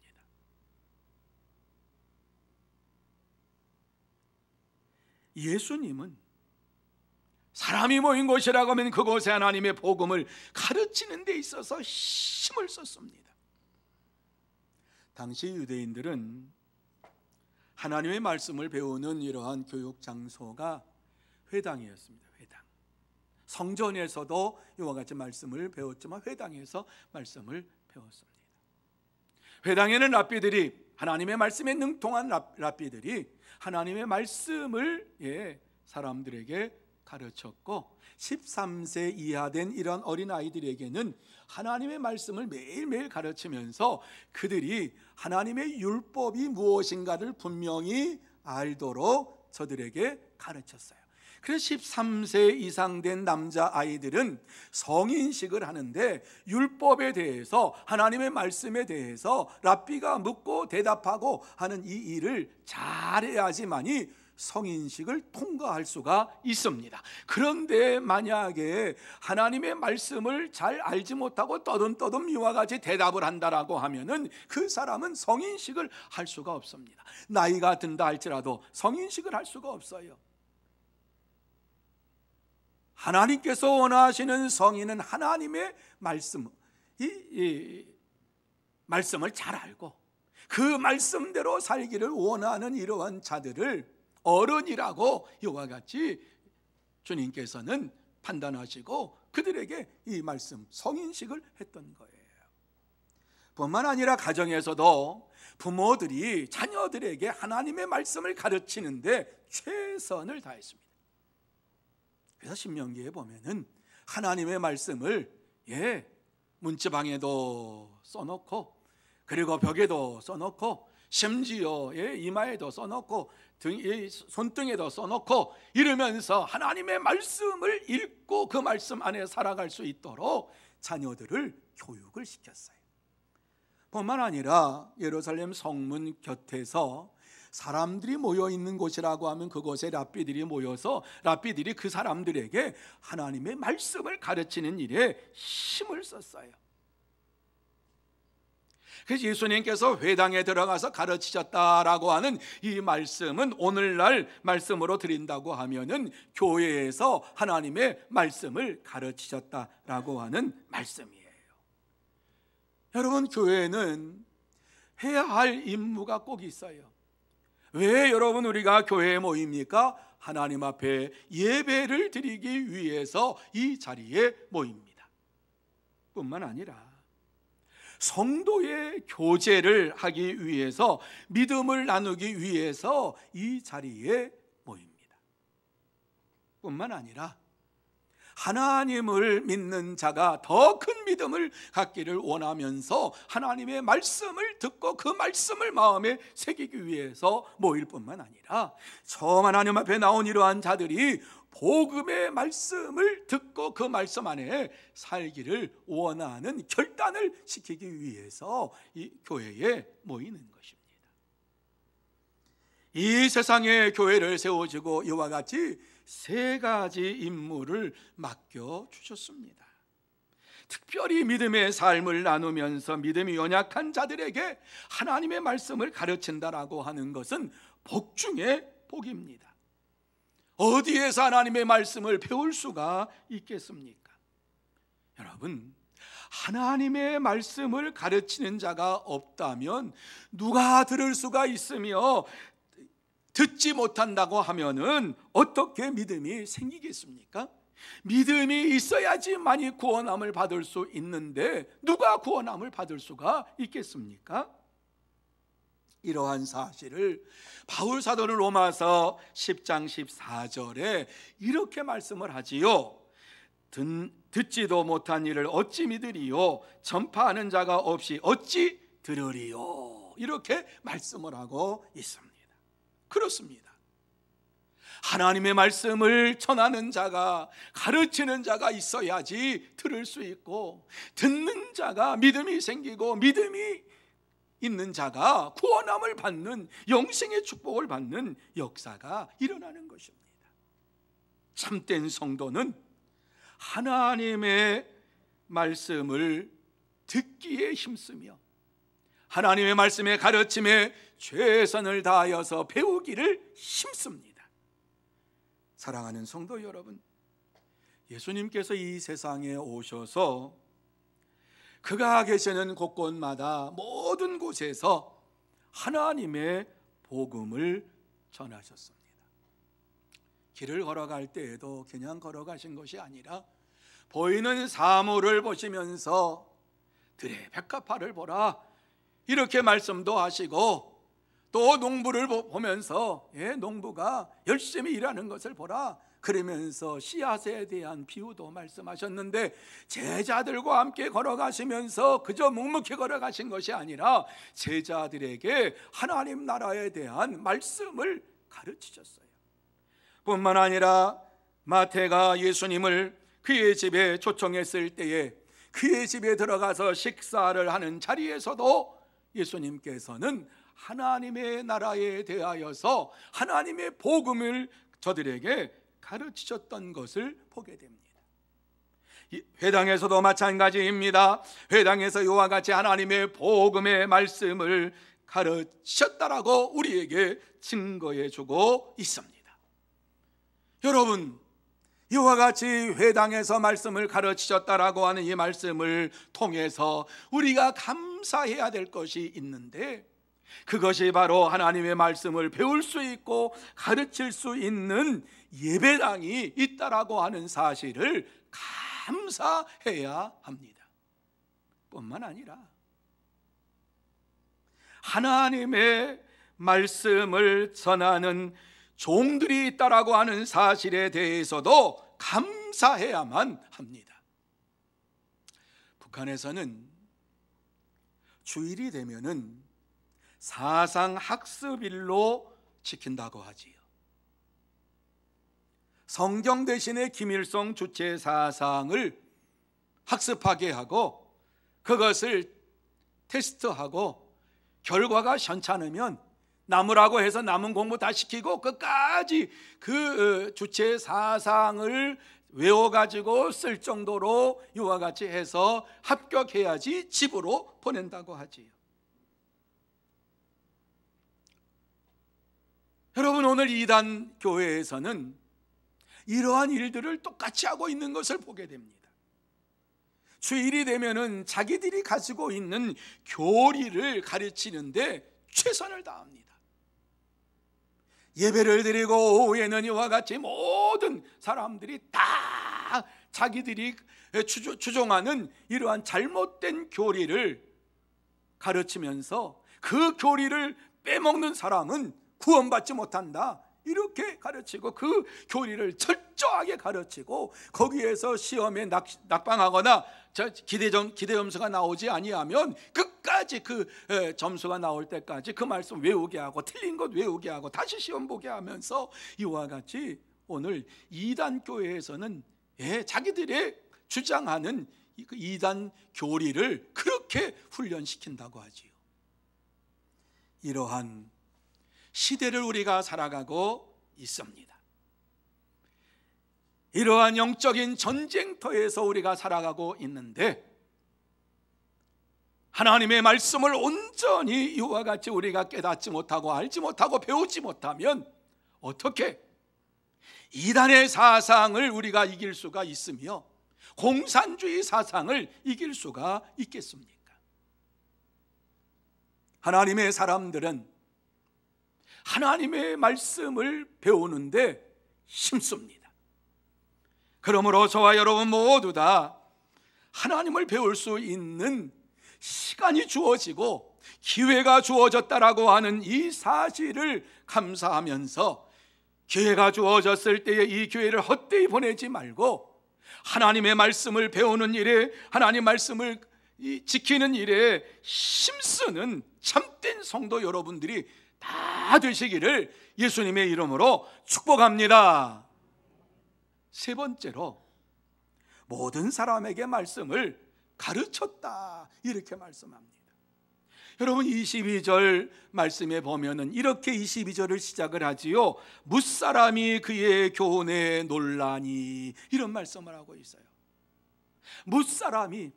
예수님은 사람이 모인 곳이라고 하면 그곳에 하나님의 복음을 가르치는 데 있어서 힘을 썼습니다. 당시 유대인들은 하나님의 말씀을 배우는 이러한 교육 장소가 회당이었습니다. 회당. 성전에서도 이와 같이 말씀을 배웠지만 회당에서 말씀을 배웠습니다. 회당에는 랍비들이, 하나님의 말씀에 능통한 랍비들이 하나님의 말씀을 사람들에게 가르쳤고, 13세 이하 된 이런 어린아이들에게는 하나님의 말씀을 매일매일 가르치면서 그들이 하나님의 율법이 무엇인가를 분명히 알도록 저들에게 가르쳤어요. 그래서 13세 이상 된 남자아이들은 성인식을 하는데 율법에 대해서, 하나님의 말씀에 대해서 랍비가 묻고 대답하고 하는 이 일을 잘해야지만이 성인식을 통과할 수가 있습니다. 그런데 만약에 하나님의 말씀을 잘 알지 못하고 떠듬떠듬 이와 같이 대답을 한다라고 하면은 그 사람은 성인식을 할 수가 없습니다. 나이가 든다 할지라도 성인식을 할 수가 없어요. 하나님께서 원하시는 성인은 하나님의 말씀, 이 말씀을 잘 알고 그 말씀대로 살기를 원하는 이러한 자들을 어른이라고 이와 같이 주님께서는 판단하시고 그들에게 이 말씀, 성인식을 했던 거예요. 뿐만 아니라 가정에서도 부모들이 자녀들에게 하나님의 말씀을 가르치는데 최선을 다했습니다. 그래서 신명기에 보면은 하나님의 말씀을 문지방에도 써놓고, 그리고 벽에도 써놓고, 심지어 이마에도 써놓고 손등에도 써놓고 이러면서 하나님의 말씀을 읽고 그 말씀 안에 살아갈 수 있도록 자녀들을 교육을 시켰어요. 뿐만 아니라 예루살렘 성문 곁에서 사람들이 모여 있는 곳이라고 하면 그곳에 랍비들이 모여서 랍비들이 그 사람들에게 하나님의 말씀을 가르치는 일에 힘을 썼어요. 그래서 예수님께서 회당에 들어가서 가르치셨다라고 하는 이 말씀은 오늘날 말씀으로 드린다고 하면은 교회에서 하나님의 말씀을 가르치셨다라고 하는 말씀이에요. 여러분, 교회는 해야 할 임무가 꼭 있어요. 왜 여러분 우리가 교회에 모입니까? 하나님 앞에 예배를 드리기 위해서 이 자리에 모입니다. 뿐만 아니라 성도의 교제를 하기 위해서, 믿음을 나누기 위해서 이 자리에 모입니다. 뿐만 아니라 하나님을 믿는 자가 더 큰 믿음을 갖기를 원하면서 하나님의 말씀을 듣고 그 말씀을 마음에 새기기 위해서 모일 뿐만 아니라 처음 하나님 앞에 나온 이러한 자들이 복음의 말씀을 듣고 그 말씀 안에 살기를 원하는 결단을 시키기 위해서 이 교회에 모이는 것입니다. 이 세상에 교회를 세워주고 이와 같이 세 가지 임무를 맡겨주셨습니다. 특별히 믿음의 삶을 나누면서 믿음이 연약한 자들에게 하나님의 말씀을 가르친다라고 하는 것은 복 중에 복입니다. 어디에서 하나님의 말씀을 배울 수가 있겠습니까? 여러분, 하나님의 말씀을 가르치는 자가 없다면 누가 들을 수가 있으며 듣지 못한다고 하면은 어떻게 믿음이 생기겠습니까? 믿음이 있어야지만이 구원함을 받을 수 있는데 누가 구원함을 받을 수가 있겠습니까? 이러한 사실을 바울 사도는 로마서 10장 14절에 이렇게 말씀을 하지요. 듣지도 못한 일을 어찌 믿으리요? 전파하는 자가 없이 어찌 들으리요? 이렇게 말씀을 하고 있습니다. 그렇습니다. 하나님의 말씀을 전하는 자가, 가르치는 자가 있어야지 들을 수 있고, 듣는 자가 믿음이 생기고, 믿음이 있는 자가 구원함을 받는, 영생의 축복을 받는 역사가 일어나는 것입니다. 참된 성도는 하나님의 말씀을 듣기에 힘쓰며 하나님의 말씀의 가르침에 최선을 다하여서 배우기를 힘씁니다. 사랑하는 성도 여러분, 예수님께서 이 세상에 오셔서 그가 계시는 곳곳마다 모든 곳에서 하나님의 복음을 전하셨습니다. 길을 걸어갈 때에도 그냥 걸어가신 것이 아니라 보이는 사물을 보시면서 들의 백합화를 보라 이렇게 말씀도 하시고, 또 농부를 보면서 농부가 열심히 일하는 것을 보라 그러면서 씨앗에 대한 비유도 말씀하셨는데, 제자들과 함께 걸어가시면서 그저 묵묵히 걸어가신 것이 아니라 제자들에게 하나님 나라에 대한 말씀을 가르치셨어요. 뿐만 아니라 마태가 예수님을 그의 집에 초청했을 때에 그의 집에 들어가서 식사를 하는 자리에서도 예수님께서는 하나님의 나라에 대하여서 하나님의 복음을 저들에게 가르치셨던 것을 보게 됩니다. 회당에서도 마찬가지입니다. 회당에서 이와 같이 하나님의 복음의 말씀을 가르치셨다라고 우리에게 증거해 주고 있습니다. 여러분, 이와 같이 회당에서 말씀을 가르치셨다라고 하는 이 말씀을 통해서 우리가 감사해야 될 것이 있는데, 그것이 바로 하나님의 말씀을 배울 수 있고 가르칠 수 있는 예배당이 있다라고 하는 사실을 감사해야 합니다. 뿐만 아니라 하나님의 말씀을 전하는 종들이 있다라고 하는 사실에 대해서도 감사해야만 합니다. 북한에서는 주일이 되면은 사상학습일로 지킨다고 하지요. 성경 대신에 김일성 주체 사상을 학습하게 하고 그것을 테스트하고 결과가 현찮으면 남으라고 해서 남은 공부 다 시키고 끝까지 그 주체 사상을 외워가지고 쓸 정도로 이와 같이 해서 합격해야지 집으로 보낸다고 하지요. 여러분, 오늘 이단 교회에서는 이러한 일들을 똑같이 하고 있는 것을 보게 됩니다. 주일이 되면은 자기들이 가지고 있는 교리를 가르치는데 최선을 다합니다. 예배를 드리고 오후에는 이와 같이 모든 사람들이 다 자기들이 추종하는 이러한 잘못된 교리를 가르치면서 그 교리를 빼먹는 사람은 구원받지 못한다 이렇게 가르치고, 그 교리를 철저하게 가르치고 거기에서 시험에 낙방하거나 기대 점수가 나오지 아니하면 끝까지 그 점수가 나올 때까지 그 말씀 외우게 하고 틀린 것 외우게 하고 다시 시험 보게 하면서 이와 같이 오늘 이단 교회에서는 자기들의 주장하는 이단 교리를 그렇게 훈련시킨다고 하지요. 이러한 시대를 우리가 살아가고 있습니다. 이러한 영적인 전쟁터에서 우리가 살아가고 있는데, 하나님의 말씀을 온전히 이와 같이 우리가 깨닫지 못하고 알지 못하고 배우지 못하면 어떻게 이단의 사상을 우리가 이길 수가 있으며 공산주의 사상을 이길 수가 있겠습니까? 하나님의 사람들은 하나님의 말씀을 배우는데 힘씁니다. 그러므로 저와 여러분 모두 다 하나님을 배울 수 있는 시간이 주어지고 기회가 주어졌다라고 하는 이 사실을 감사하면서 기회가 주어졌을 때에 이 기회를 헛되이 보내지 말고 하나님의 말씀을 배우는 일에, 하나님 말씀을 지키는 일에 힘쓰는 참된 성도 여러분들이 다 되시기를 예수님의 이름으로 축복합니다. 세 번째로, 모든 사람에게 말씀을 가르쳤다, 이렇게 말씀합니다. 여러분 22절 말씀에 보면은 이렇게 22절을 시작을 하지요. 뭇사람이 그의 교훈에 놀라니, 이런 말씀을 하고 있어요. 뭇사람이,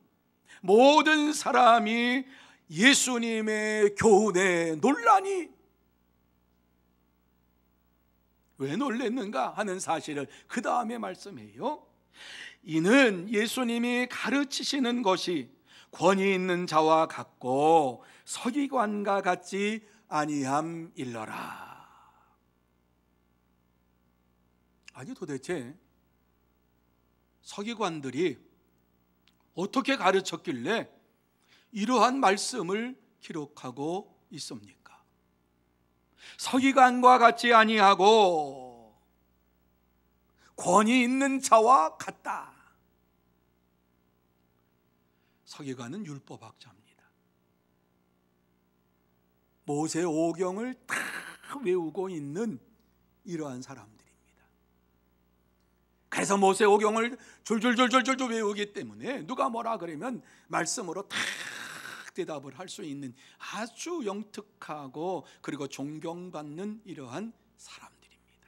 모든 사람이 예수님의 교훈에 놀라니, 왜 놀랬는가 하는 사실을 그 다음에 말씀해요. 이는 예수님이 가르치시는 것이 권위 있는 자와 같고 서기관과 같지 아니함일러라. 아니, 도대체 서기관들이 어떻게 가르쳤길래 이러한 말씀을 기록하고 있습니까? 서기관과 같지 아니하고 권위 있는 자와 같다. 서기관은 율법학자입니다. 모세 오경을 다 외우고 있는 이러한 사람들입니다. 그래서 모세 오경을 줄줄줄줄줄 외우기 때문에 누가 뭐라 그러면 말씀으로 다 대답을 할 수 있는 아주 영특하고 그리고 존경받는 이러한 사람들입니다.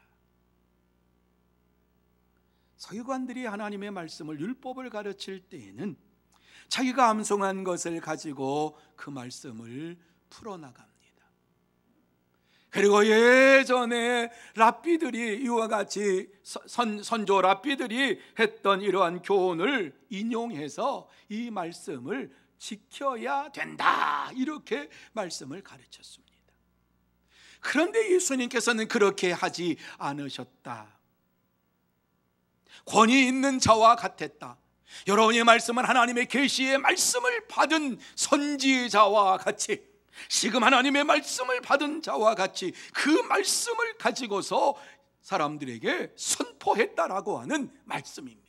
서기관들이 하나님의 말씀을, 율법을 가르칠 때에는 자기가 암송한 것을 가지고 그 말씀을 풀어나갑니다. 그리고 예전에 랍비들이 이와 같이 선조 랍비들이 했던 이러한 교훈을 인용해서 이 말씀을 지켜야 된다, 이렇게 말씀을 가르쳤습니다. 그런데 예수님께서는 그렇게 하지 않으셨다. 권위 있는 자와 같았다. 여러분의 말씀은 하나님의 계시의 말씀을 받은 선지자와 같이, 지금 하나님의 말씀을 받은 자와 같이 그 말씀을 가지고서 사람들에게 선포했다라고 하는 말씀입니다.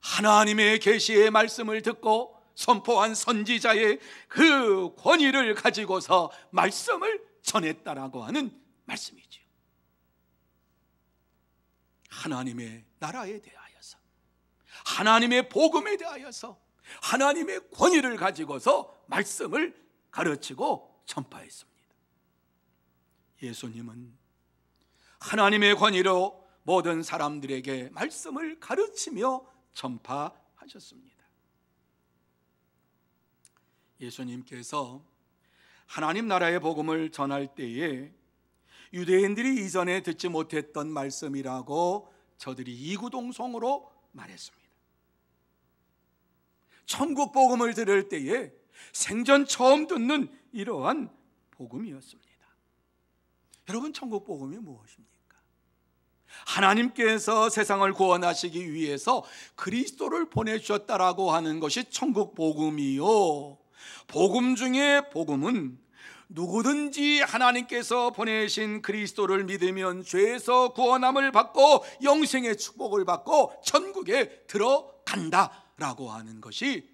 하나님의 계시의 말씀을 듣고 선포한 선지자의 그 권위를 가지고서 말씀을 전했다라고 하는 말씀이죠. 하나님의 나라에 대하여서, 하나님의 복음에 대하여서 하나님의 권위를 가지고서 말씀을 가르치고 전파했습니다. 예수님은 하나님의 권위로 모든 사람들에게 말씀을 가르치며 전파하셨습니다. 예수님께서 하나님 나라의 복음을 전할 때에 유대인들이 이전에 듣지 못했던 말씀이라고 저들이 이구동성으로 말했습니다. 천국 복음을 들을 때에 생전 처음 듣는 이러한 복음이었습니다. 여러분, 천국 복음이 무엇입니까? 하나님께서 세상을 구원하시기 위해서 그리스도를 보내주셨다라고 하는 것이 천국 복음이요, 복음 중에 복음은 누구든지 하나님께서 보내신 그리스도를 믿으면 죄에서 구원함을 받고 영생의 축복을 받고 천국에 들어간다라고 하는 것이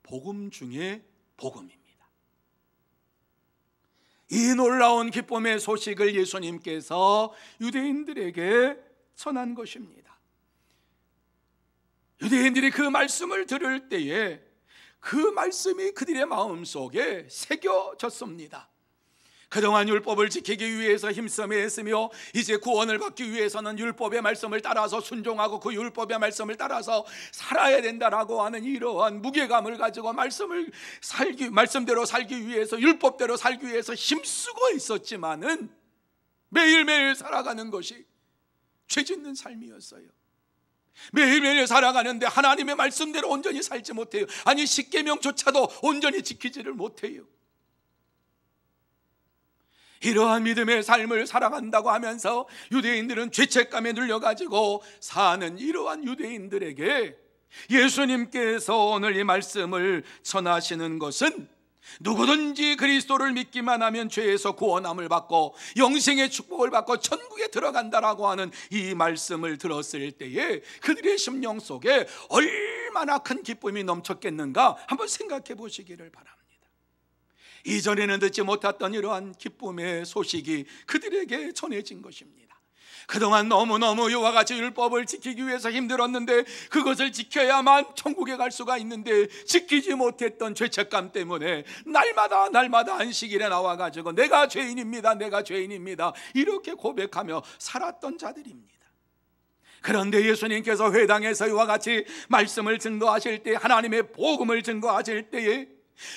복음 중에 복음입니다. 이 놀라운 기쁨의 소식을 예수님께서 유대인들에게 전한 것입니다. 유대인들이 그 말씀을 들을 때에 그 말씀이 그들의 마음속에 새겨졌습니다. 그동안 율법을 지키기 위해서 힘쓰며 했으며 이제 구원을 받기 위해서는 율법의 말씀을 따라서 순종하고 그 율법의 말씀을 따라서 살아야 된다라고 하는 이러한 무게감을 가지고 말씀대로 살기 위해서, 율법대로 살기 위해서 힘쓰고 있었지만은 매일매일 살아가는 것이 죄 짓는 삶이었어요. 매일매일 살아가는데 하나님의 말씀대로 온전히 살지 못해요. 아니, 십계명조차도 온전히 지키지를 못해요. 이러한 믿음의 삶을 살아간다고 하면서 유대인들은 죄책감에 눌려가지고 사는 이러한 유대인들에게 예수님께서 오늘 이 말씀을 전하시는 것은 누구든지 그리스도를 믿기만 하면 죄에서 구원함을 받고 영생의 축복을 받고 천국에 들어간다라고 하는 이 말씀을 들었을 때에 그들의 심령 속에 얼마나 큰 기쁨이 넘쳤겠는가 한번 생각해 보시기를 바랍니다. 이전에는 듣지 못했던 이러한 기쁨의 소식이 그들에게 전해진 것입니다. 그동안 너무너무 이와 같이 율법을 지키기 위해서 힘들었는데 그것을 지켜야만 천국에 갈 수가 있는데 지키지 못했던 죄책감 때문에 날마다 안식일에 나와가지고 내가 죄인입니다, 내가 죄인입니다 이렇게 고백하며 살았던 자들입니다. 그런데 예수님께서 회당에서 이와 같이 말씀을 증거하실 때, 하나님의 복음을 증거하실 때에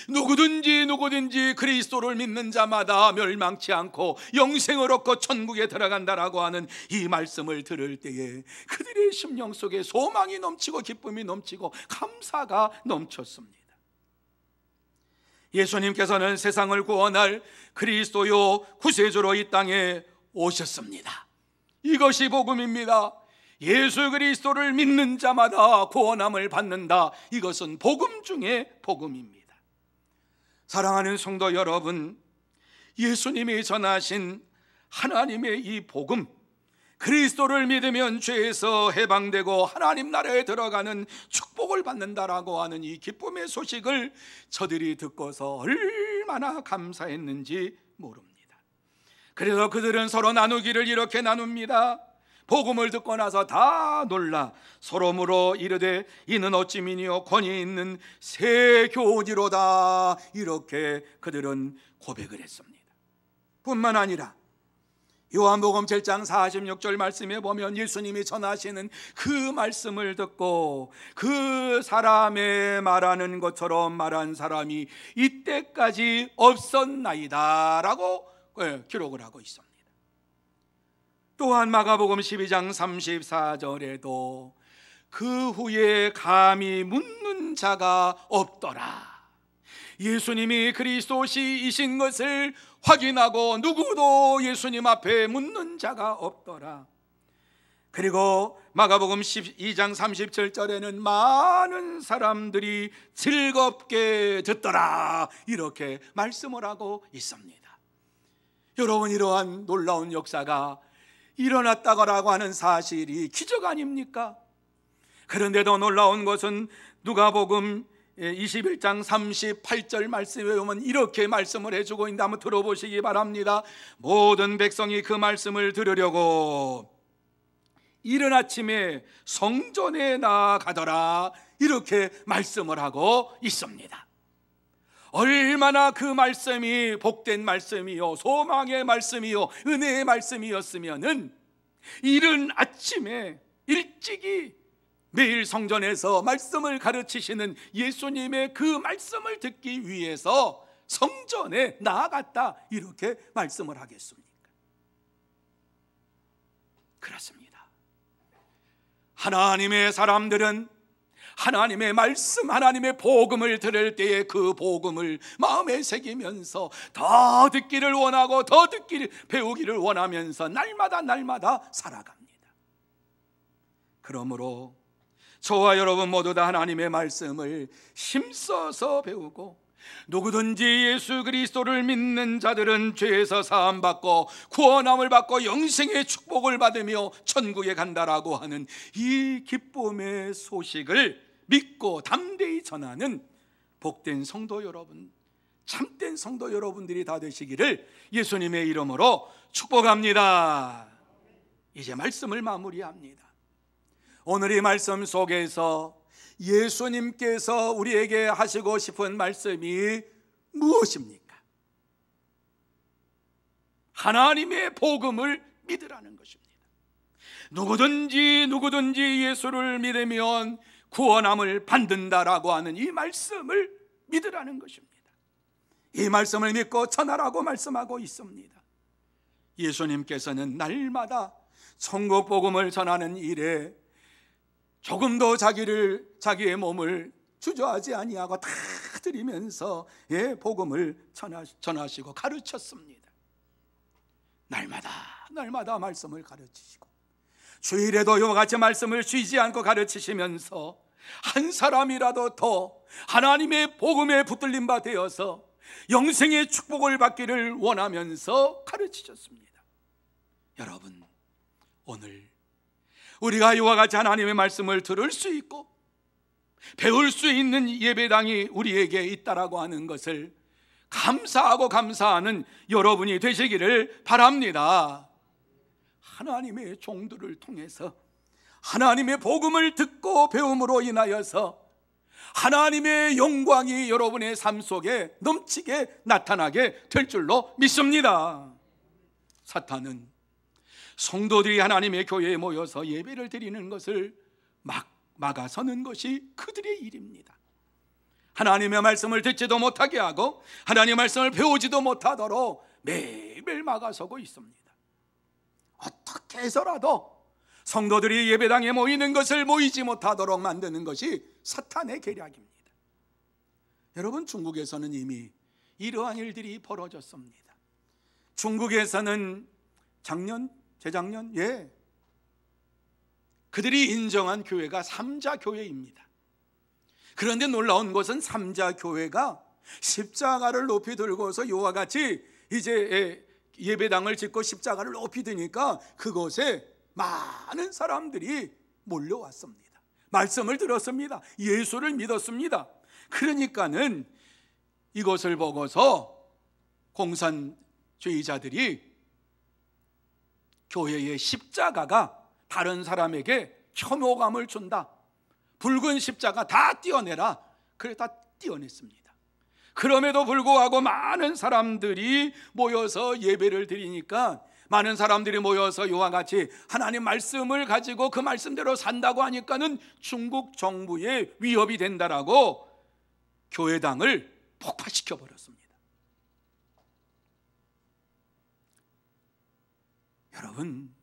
누구든지 그리스도를 믿는 자마다 멸망치 않고 영생을 얻고 천국에 들어간다라고 하는 이 말씀을 들을 때에 그들의 심령 속에 소망이 넘치고 기쁨이 넘치고 감사가 넘쳤습니다. 예수님께서는 세상을 구원할 그리스도요 구세주로 이 땅에 오셨습니다. 이것이 복음입니다. 예수 그리스도를 믿는 자마다 구원함을 받는다. 이것은 복음 중에 복음입니다. 사랑하는 성도 여러분, 예수님이 전하신 하나님의 이 복음, 그리스도를 믿으면 죄에서 해방되고 하나님 나라에 들어가는 축복을 받는다라고 하는 이 기쁨의 소식을 저들이 듣고서 얼마나 감사했는지 모릅니다. 그래서 그들은 서로 나누기를 이렇게 나눕니다. 복음을 듣고 나서 다 놀라 서로 물어 이르되 이는 어찌 미니요 권위 있는 새 교훈이로다. 이렇게 그들은 고백을 했습니다. 뿐만 아니라 요한복음 7장 46절 말씀에 보면 예수님이 전하시는 그 말씀을 듣고 그 사람의 말하는 것처럼 말한 사람이 이때까지 없었나이다 라고 기록을 하고 있습니다. 또한 마가복음 12장 34절에도 그 후에 감히 묻는 자가 없더라. 예수님이 그리스도이신 것을 확인하고 누구도 예수님 앞에 묻는 자가 없더라. 그리고 마가복음 12장 37절에는 많은 사람들이 즐겁게 듣더라. 이렇게 말씀을 하고 있습니다. 여러분, 이러한 놀라운 역사가 일어났다고 하는 사실이 기적 아닙니까? 그런데도 놀라운 것은 누가복음 21장 38절 말씀에 보면 이렇게 말씀을 해주고 있는데 한번 들어보시기 바랍니다. 모든 백성이 그 말씀을 들으려고 이른 아침에 성전에 나아가더라. 이렇게 말씀을 하고 있습니다. 얼마나 그 말씀이 복된 말씀이요 소망의 말씀이요 은혜의 말씀이었으면은 이른 아침에 일찍이 매일 성전에서 말씀을 가르치시는 예수님의 그 말씀을 듣기 위해서 성전에 나아갔다. 이렇게 말씀을 하겠습니까? 그렇습니다. 하나님의 사람들은 하나님의 말씀, 하나님의 복음을 들을 때에 그 복음을 마음에 새기면서 더 듣기를 원하고 더 배우기를 원하면서 날마다 살아갑니다. 그러므로 저와 여러분 모두 다 하나님의 말씀을 힘써서 배우고 누구든지 예수 그리스도를 믿는 자들은 죄에서 사함받고 구원함을 받고 영생의 축복을 받으며 천국에 간다라고 하는 이 기쁨의 소식을 믿고 담대히 전하는 복된 성도 여러분, 참된 성도 여러분들이 다 되시기를 예수님의 이름으로 축복합니다. 이제 말씀을 마무리합니다. 오늘 이 말씀 속에서 예수님께서 우리에게 하시고 싶은 말씀이 무엇입니까? 하나님의 복음을 믿으라는 것입니다. 누구든지 예수를 믿으면 구원함을 받는다라고 하는 이 말씀을 믿으라는 것입니다. 이 말씀을 믿고 전하라고 말씀하고 있습니다. 예수님께서는 날마다 천국 복음을 전하는 일에 조금도 자기의 몸을 주저하지 아니하고 다 드리면서 복음을 전하시고 가르쳤습니다. 날마다 말씀을 가르치시고 주일에도 이와 같이 말씀을 쉬지 않고 가르치시면서 한 사람이라도 더 하나님의 복음에 붙들림 바 되어서 영생의 축복을 받기를 원하면서 가르치셨습니다. 여러분, 오늘 우리가 이와 같이 하나님의 말씀을 들을 수 있고 배울 수 있는 예배당이 우리에게 있다라고 하는 것을 감사하고 감사하는 여러분이 되시기를 바랍니다. 하나님의 종들을 통해서 하나님의 복음을 듣고 배움으로 인하여서 하나님의 영광이 여러분의 삶 속에 넘치게 나타나게 될 줄로 믿습니다. 사탄은 성도들이 하나님의 교회에 모여서 예배를 드리는 것을 막아서는 것이 그들의 일입니다. 하나님의 말씀을 듣지도 못하게 하고 하나님의 말씀을 배우지도 못하도록 매일매일 막아서고 있습니다. 어떻게 해서라도 성도들이 예배당에 모이는 것을 모이지 못하도록 만드는 것이 사탄의 계략입니다. 여러분, 중국에서는 이미 이러한 일들이 벌어졌습니다. 중국에서는 재작년 그들이 인정한 교회가 삼자 교회입니다. 그런데 놀라운 것은 삼자 교회가 십자가를 높이 들고서 이와 같이 이제 예배당을 짓고 십자가를 높이 드니까 그곳에 많은 사람들이 몰려왔습니다. 말씀을 들었습니다. 예수를 믿었습니다. 그러니까는 이것을 보고서 공산주의자들이 교회의 십자가가 다른 사람에게 혐오감을 준다, 붉은 십자가 다 떼어내라, 그래 다 떼어냈습니다. 그럼에도 불구하고 많은 사람들이 모여서 예배를 드리니까 많은 사람들이 모여서 이와 같이 하나님 말씀을 가지고 그 말씀대로 산다고 하니까는 중국 정부의 위협이 된다라고 교회당을 폭파시켜 버렸습니다. 여러분,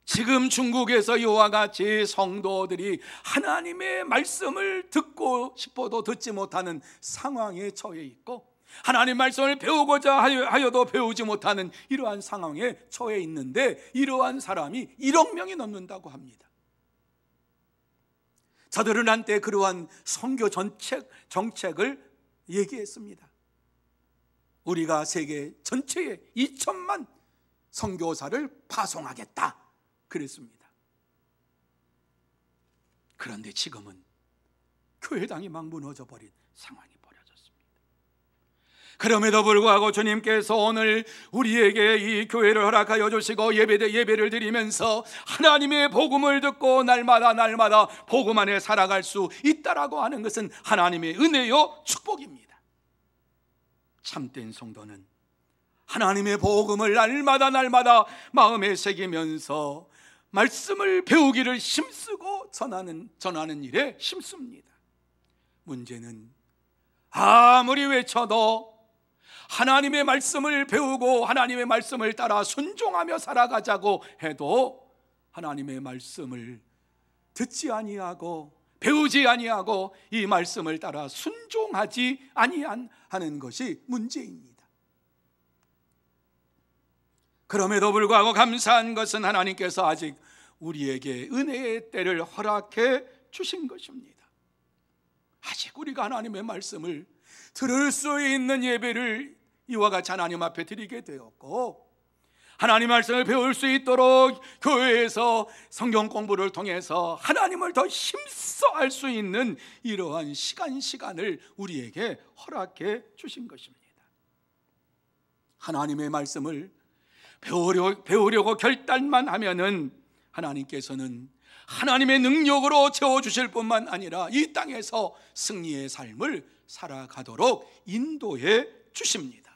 지금 중국에서 이와 같이 성도들이 하나님의 말씀을 듣고 싶어도 듣지 못하는 상황에 처해 있고 하나님 말씀을 배우고자 하여도 배우지 못하는 이러한 상황에 처해 있는데 이러한 사람이 1억 명이 넘는다고 합니다. 저들은 한때 그러한 선교 정책을 얘기했습니다. 우리가 세계 전체에 2천만 선교사를 파송하겠다 그랬습니다. 그런데 지금은 교회당이 막 무너져 버린 상황이 벌어졌습니다. 그럼에도 불구하고 주님께서 오늘 우리에게 이 교회를 허락하여 주시고 예배를 드리면서 하나님의 복음을 듣고 날마다 복음 안에 살아갈 수 있다라고 하는 것은 하나님의 은혜요 축복입니다. 참된 성도는 하나님의 복음을 날마다 마음에 새기면서 말씀을 배우기를 힘쓰고 전하는 일에 힘씁니다. 문제는 아무리 외쳐도 하나님의 말씀을 배우고 하나님의 말씀을 따라 순종하며 살아가자고 해도 하나님의 말씀을 듣지 아니하고 배우지 아니하고 이 말씀을 따라 순종하지 아니하는 것이 문제입니다. 그럼에도 불구하고 감사한 것은 하나님께서 아직 우리에게 은혜의 때를 허락해 주신 것입니다. 아직 우리가 하나님의 말씀을 들을 수 있는 예배를 이와 같이 하나님 앞에 드리게 되었고 하나님 말씀을 배울 수 있도록 교회에서 성경 공부를 통해서 하나님을 더 힘써 알 수 있는 이러한 시간을 우리에게 허락해 주신 것입니다. 하나님의 말씀을 배우려고 결단만 하면은 하나님께서는 하나님의 능력으로 채워주실 뿐만 아니라 이 땅에서 승리의 삶을 살아가도록 인도해 주십니다.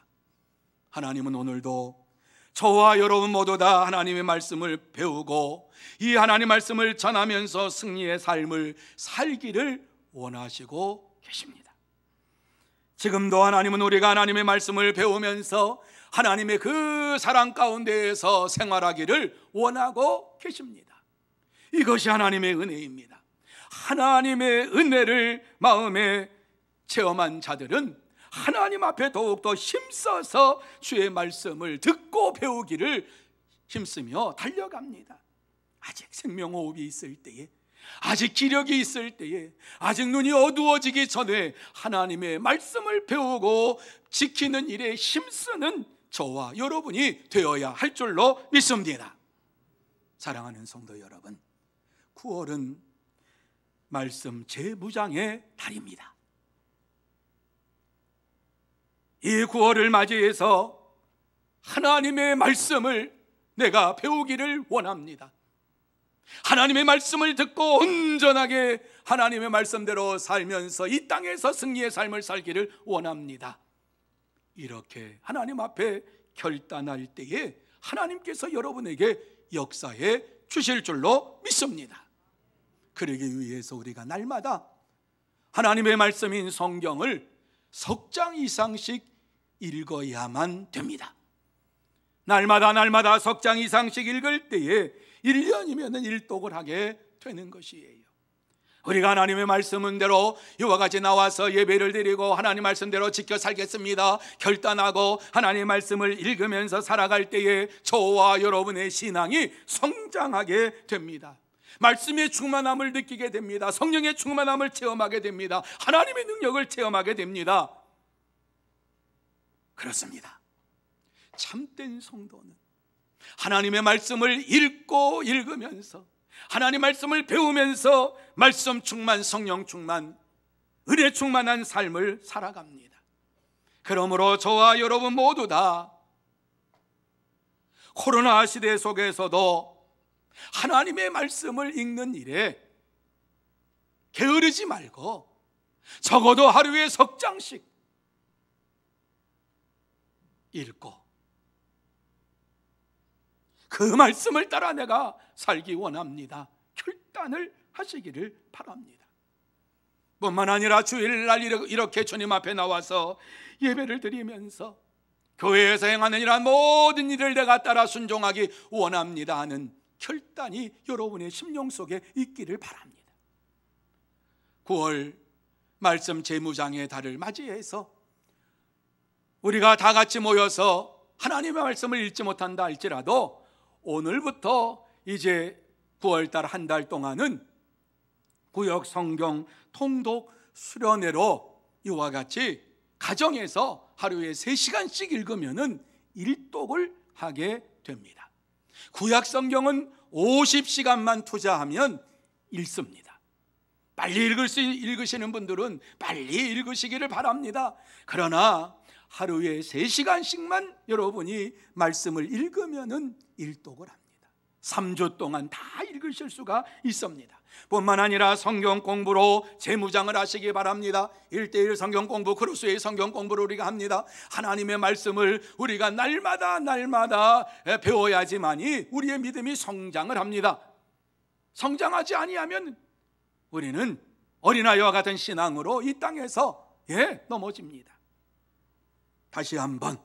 하나님은 오늘도 저와 여러분 모두 다 하나님의 말씀을 배우고 이 하나님의 말씀을 전하면서 승리의 삶을 살기를 원하시고 계십니다. 지금도 하나님은 우리가 하나님의 말씀을 배우면서 하나님의 그 사랑 가운데에서 생활하기를 원하고 계십니다. 이것이 하나님의 은혜입니다. 하나님의 은혜를 마음에 체험한 자들은 하나님 앞에 더욱더 힘써서 주의 말씀을 듣고 배우기를 힘쓰며 달려갑니다. 아직 생명호흡이 있을 때에, 아직 기력이 있을 때에, 아직 눈이 어두워지기 전에 하나님의 말씀을 배우고 지키는 일에 힘쓰는 저와 여러분이 되어야 할 줄로 믿습니다. 사랑하는 성도 여러분, 9월은 말씀 재무장의 달입니다. 이 9월을 맞이해서 하나님의 말씀을 내가 배우기를 원합니다. 하나님의 말씀을 듣고 온전하게 하나님의 말씀대로 살면서 이 땅에서 승리의 삶을 살기를 원합니다. 이렇게 하나님 앞에 결단할 때에 하나님께서 여러분에게 역사해 주실 줄로 믿습니다. 그러기 위해서 우리가 날마다 하나님의 말씀인 성경을 석 장 이상씩 읽어야만 됩니다. 날마다 석 장 이상씩 읽을 때에 1년이면 일독을 하게 되는 것이에요. 우리가 하나님의 말씀대로 이와 같이 나와서 예배를 드리고 하나님 말씀대로 지켜 살겠습니다 결단하고 하나님의 말씀을 읽으면서 살아갈 때에 저와 여러분의 신앙이 성장하게 됩니다. 말씀의 충만함을 느끼게 됩니다. 성령의 충만함을 체험하게 됩니다. 하나님의 능력을 체험하게 됩니다. 그렇습니다. 참된 성도는 하나님의 말씀을 읽고 읽으면서 하나님 말씀을 배우면서 말씀 충만, 성령 충만, 은혜 충만한 삶을 살아갑니다. 그러므로 저와 여러분 모두 다 코로나 시대 속에서도 하나님의 말씀을 읽는 일에 게으르지 말고 적어도 하루에 석 장씩 읽고 그 말씀을 따라 내가 살기 원합니다. 결단을 하시기를 바랍니다. 뿐만 아니라 주일날 이렇게 주님 앞에 나와서 예배를 드리면서 교회에서 행하는 이러한 모든 일을 내가 따라 순종하기 원합니다 하는 결단이 여러분의 심령 속에 있기를 바랍니다. 9월 말씀 재무장의 달을 맞이해서 우리가 다 같이 모여서 하나님의 말씀을 읽지 못한다 할지라도 오늘부터 이제 9월달 한 달 동안은 구역 성경 통독 수련회로 이와 같이 가정에서 하루에 3시간씩 읽으면은 일독을 하게 됩니다. 구약 성경은 50시간만 투자하면 읽습니다. 빨리 읽으시는 분들은 빨리 읽으시기를 바랍니다. 그러나 하루에 3시간씩만 여러분이 말씀을 읽으면은 일독을 합니다. 3주 동안 다 읽으실 수가 있습니다. 뿐만 아니라 성경 공부로 재무장을 하시기 바랍니다. 1:1 성경 공부, 크루스의 성경 공부를 우리가 합니다. 하나님의 말씀을 우리가 날마다 배워야지만이 우리의 믿음이 성장을 합니다. 성장하지 아니하면 우리는 어린아이와 같은 신앙으로 이 땅에서 넘어집니다. 다시 한번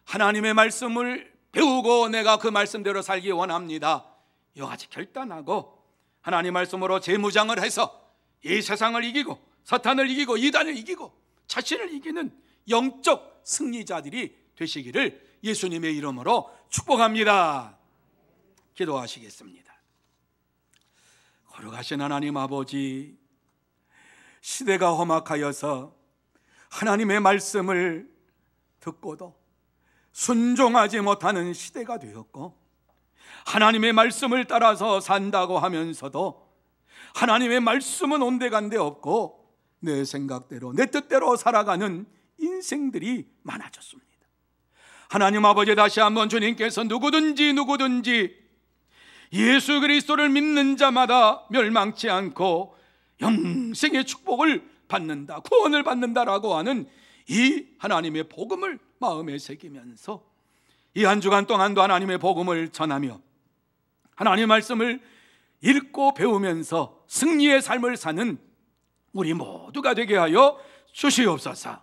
하나님의 말씀을 배우고 내가 그 말씀대로 살기 원합니다. 이와 같이 결단하고 하나님 말씀으로 재무장을 해서 이 세상을 이기고 사탄을 이기고 이단을 이기고 자신을 이기는 영적 승리자들이 되시기를 예수님의 이름으로 축복합니다. 기도하시겠습니다. 거룩하신 하나님 아버지, 시대가 험악하여서 하나님의 말씀을 듣고도 순종하지 못하는 시대가 되었고, 하나님의 말씀을 따라서 산다고 하면서도 하나님의 말씀은 온데간데 없고 내 생각대로 내 뜻대로 살아가는 인생들이 많아졌습니다. 하나님 아버지, 다시 한번 주님께서 누구든지 예수 그리스도를 믿는 자마다 멸망치 않고 영생의 축복을 받는다, 구원을 받는다라고 하는 이 하나님의 복음을 마음에 새기면서 이 한 주간 동안도 하나님의 복음을 전하며 하나님의 말씀을 읽고 배우면서 승리의 삶을 사는 우리 모두가 되게 하여 주시옵소서.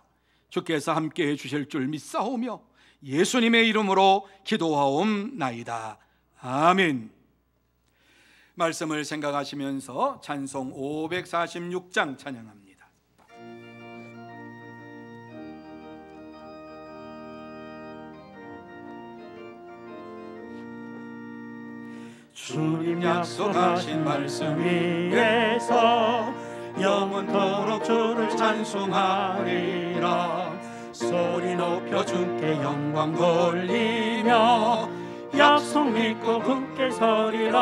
주께서 함께해 주실 줄 믿사오며 예수님의 이름으로 기도하옵나이다. 아멘. 말씀을 생각하시면서 찬송 546장 찬양합니다. 주님 약속하신 말씀 위에서 영원토록 주를 찬송하리라. 소리 높여 주께 영광 돌리며 약속 믿고 굳게 서리라.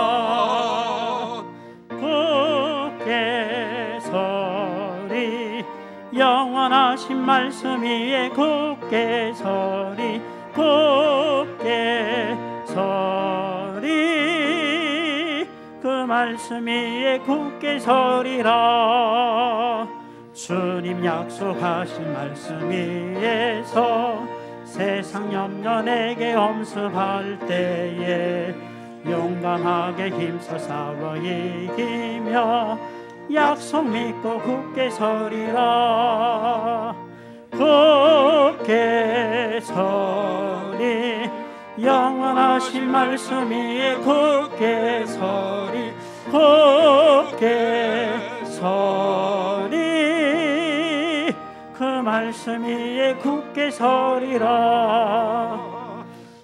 굳게 서리 영원하신 말씀 위에 굳게 서리 굳게 서리 그 말씀 위에 굳게 서리라. 주님 약속하신 말씀 위에서 세상 염려 내게 엄습할 때에 용감하게 힘써 싸워 이기며 약속 믿고 굳게 서리라. 굳게 서리 영원하신 말씀 위에 굳게 서리 굳게 서리 그 말씀 위에 굳게 서리라.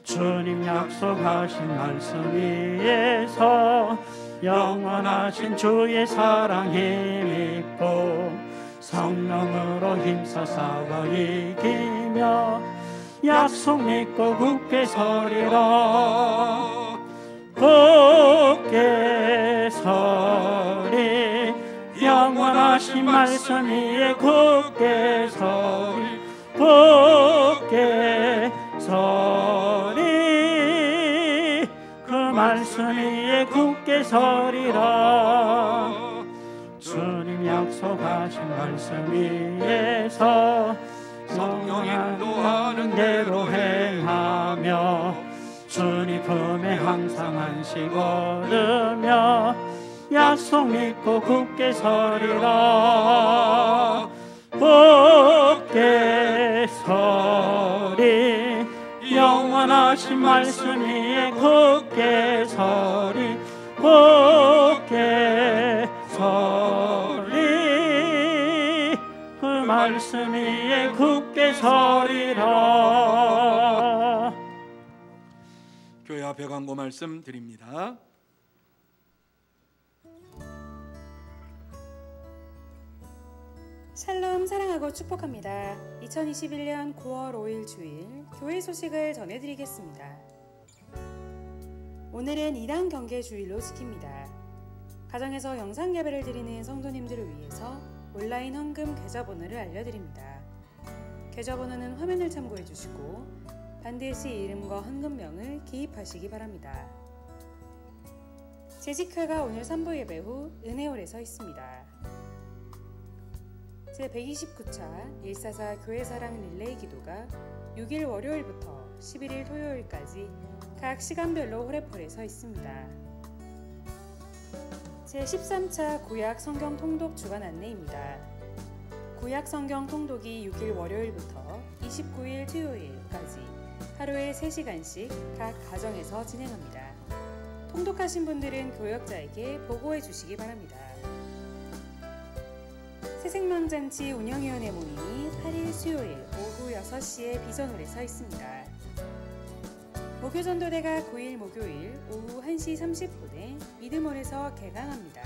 주님 약속하신 말씀 위에서 영원하신 주의 사랑 힘입고 성령으로 힘써 싸워 이기며 약속 믿고 굳게 서리라. 굳게 서리 영원하신 말씀 위에 굳게 서리 굳게 서리 그 말씀 위에 굳게 서리라. 주님 약속하신 말씀 위에서 성령 인도하는 대로 행하며 주님 품에 항상 안식 얻으며 약속 믿고 굳게 서리라. 굳게 서리 영원하신 말씀 위에 굳게 서리 굳게 서리 그 말씀 위에 굳게 서리라. 교회 앞에 광고 말씀 드립니다. 샬롬 사랑하고 축복합니다. 2021년 9월 5일 주일 교회 소식을 전해드리겠습니다. 오늘은 2단 경계 주일로 지킵니다. 가정에서 영상 예배를 드리는 성도님들을 위해서 온라인 헌금 계좌번호를 알려드립니다. 계좌번호는 화면을 참고해 주시고 반드시 이름과 헌금명을 기입하시기 바랍니다. 재직회가 오늘 3부 예배 후 은혜홀에서 있습니다. 제129차 144 교회사랑 릴레이 기도가 6일 월요일부터 11일 토요일까지 각 시간별로 홀에폴에서 있습니다. 제13차 구약 성경 통독 주간 안내입니다. 구약 성경 통독이 6일 월요일부터 29일 토요일까지 하루에 3시간씩 각 가정에서 진행합니다. 통독하신 분들은 교역자에게 보고해 주시기 바랍니다. 새생명잔치 운영위원회 모임이 8일 수요일 오후 6시에 비전홀에서 있습니다. 목요전도대가 9일 목요일 오후 1시 30분에 믿음홀에서 개강합니다.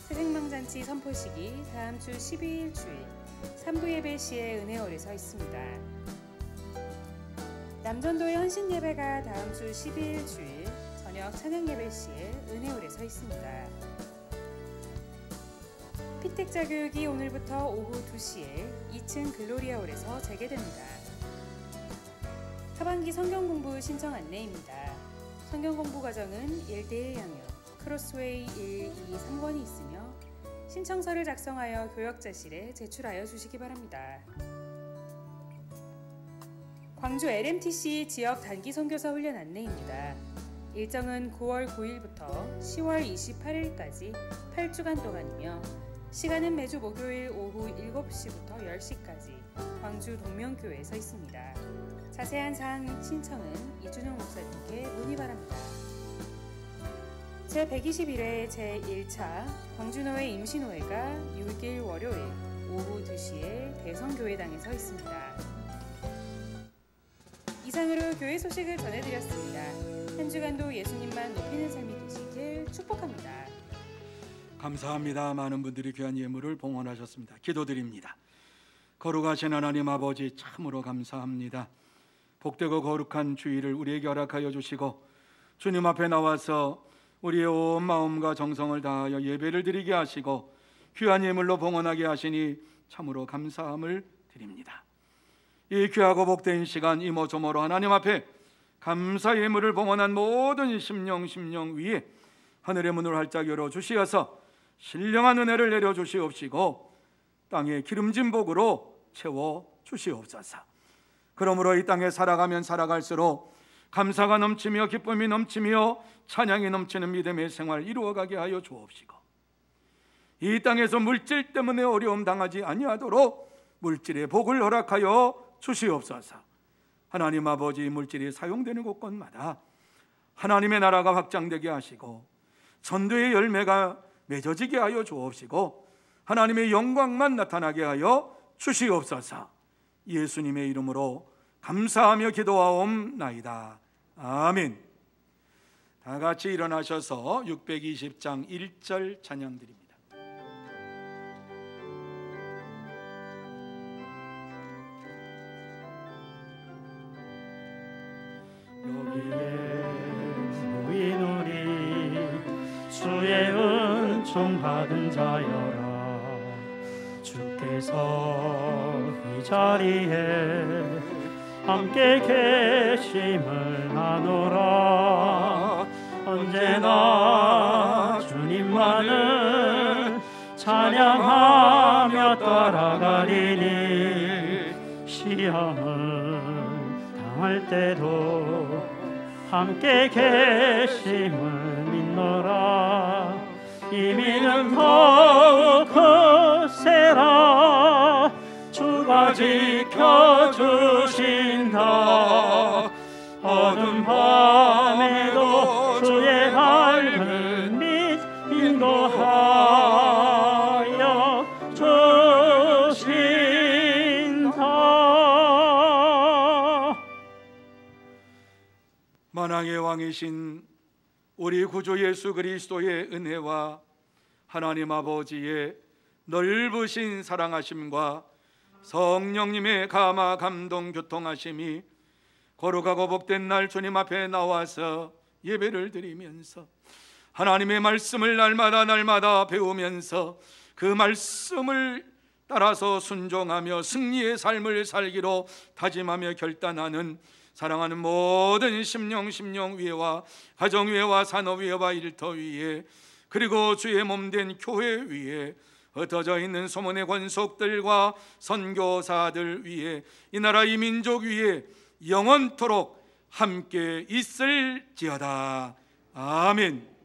새생명잔치 선포식이 다음 주 12일 주일 3부 예배 시에 은혜홀에서 있습니다. 남전도의 헌신예배가 다음 주 12일 주일 저녁 찬양예배 시에 은혜홀에서 있습니다. 피택자 교육이 오늘부터 오후 2시에 2층 글로리아홀에서 재개됩니다. 하반기 성경공부 신청 안내입니다. 성경공부 과정은 1대1 양육, 크로스웨이 1, 2, 3권이 있으며 신청서를 작성하여 교역자실에 제출하여 주시기 바랍니다. 광주 LMTC 지역 단기 선교사 훈련 안내입니다. 일정은 9월 9일부터 10월 28일까지 8주간 동안이며 시간은 매주 목요일 오후 7시부터 10시까지 광주 동명교회에서 있습니다. 자세한 사항 신청은 이준영 목사님께 문의 바랍니다. 제121회 제1차 광주노회 임시노회가 6일 월요일 오후 2시에 대성교회당에서 있습니다. 이상으로 교회 소식을 전해드렸습니다. 한 주간도 예수님만 높이는 삶이 되시길 축복합니다. 감사합니다. 많은 분들이 귀한 예물을 봉헌하셨습니다. 기도드립니다. 거룩하신 하나님 아버지, 참으로 감사합니다. 복되고 거룩한 주일을 우리에게 허락하여 주시고 주님 앞에 나와서 우리의 온 마음과 정성을 다하여 예배를 드리게 하시고 귀한 예물로 봉헌하게 하시니 참으로 감사함을 드립니다. 이 귀하고 복된 시간 이모저모로 하나님 앞에 감사 예물을 봉헌한 모든 심령 위에 하늘의 문을 활짝 열어 주시어서 신령한 은혜를 내려 주시옵시고 땅에 기름진 복으로 채워 주시옵소서. 그러므로 이 땅에 살아가면 살아갈수록 감사가 넘치며 기쁨이 넘치며 찬양이 넘치는 믿음의 생활 이루어가게 하여 주옵시고 이 땅에서 물질 때문에 어려움 당하지 아니하도록 물질의 복을 허락하여 주시옵소서. 하나님 아버지, 물질이 사용되는 곳곳마다 하나님의 나라가 확장되게 하시고 전도의 열매가 맺어지게 하여 주옵시고 하나님의 영광만 나타나게 하여 주시옵소서. 예수님의 이름으로 감사하며 기도하옵나이다. 아멘. 다 같이 일어나셔서 620장 1절 찬양 드립니다. 여기에 모인 우리 주의 은총 받은 자여라. 주께서 이 자리에 함께 계심을 아노라. 언제나 주님만을 찬양하며 따라가리니 시험을 당할 때도 함께 계심을 믿노라. 이미는 더욱 크세라. 주가 지켜주신다. 어두운 밤에도 주의 밝은 빛 인도하여 주신다. 만왕의 왕이신 우리 구주 예수 그리스도의 은혜와 하나님 아버지의 넓으신 사랑하심과 성령님의 감화 감동 교통하심이 거룩하고 복된 날 주님 앞에 나와서 예배를 드리면서 하나님의 말씀을 날마다 배우면서 그 말씀을 따라서 순종하며 승리의 삶을 살기로 다짐하며 결단하는 사랑하는 모든 심령 위에와 가정 위에와 산업 위에와 일터 위에 그리고 주의 몸된 교회 위에 흩어져 있는 소문의 권속들과 선교사들 위에 이 나라 이 민족 위에 영원토록 함께 있을지어다. 아멘.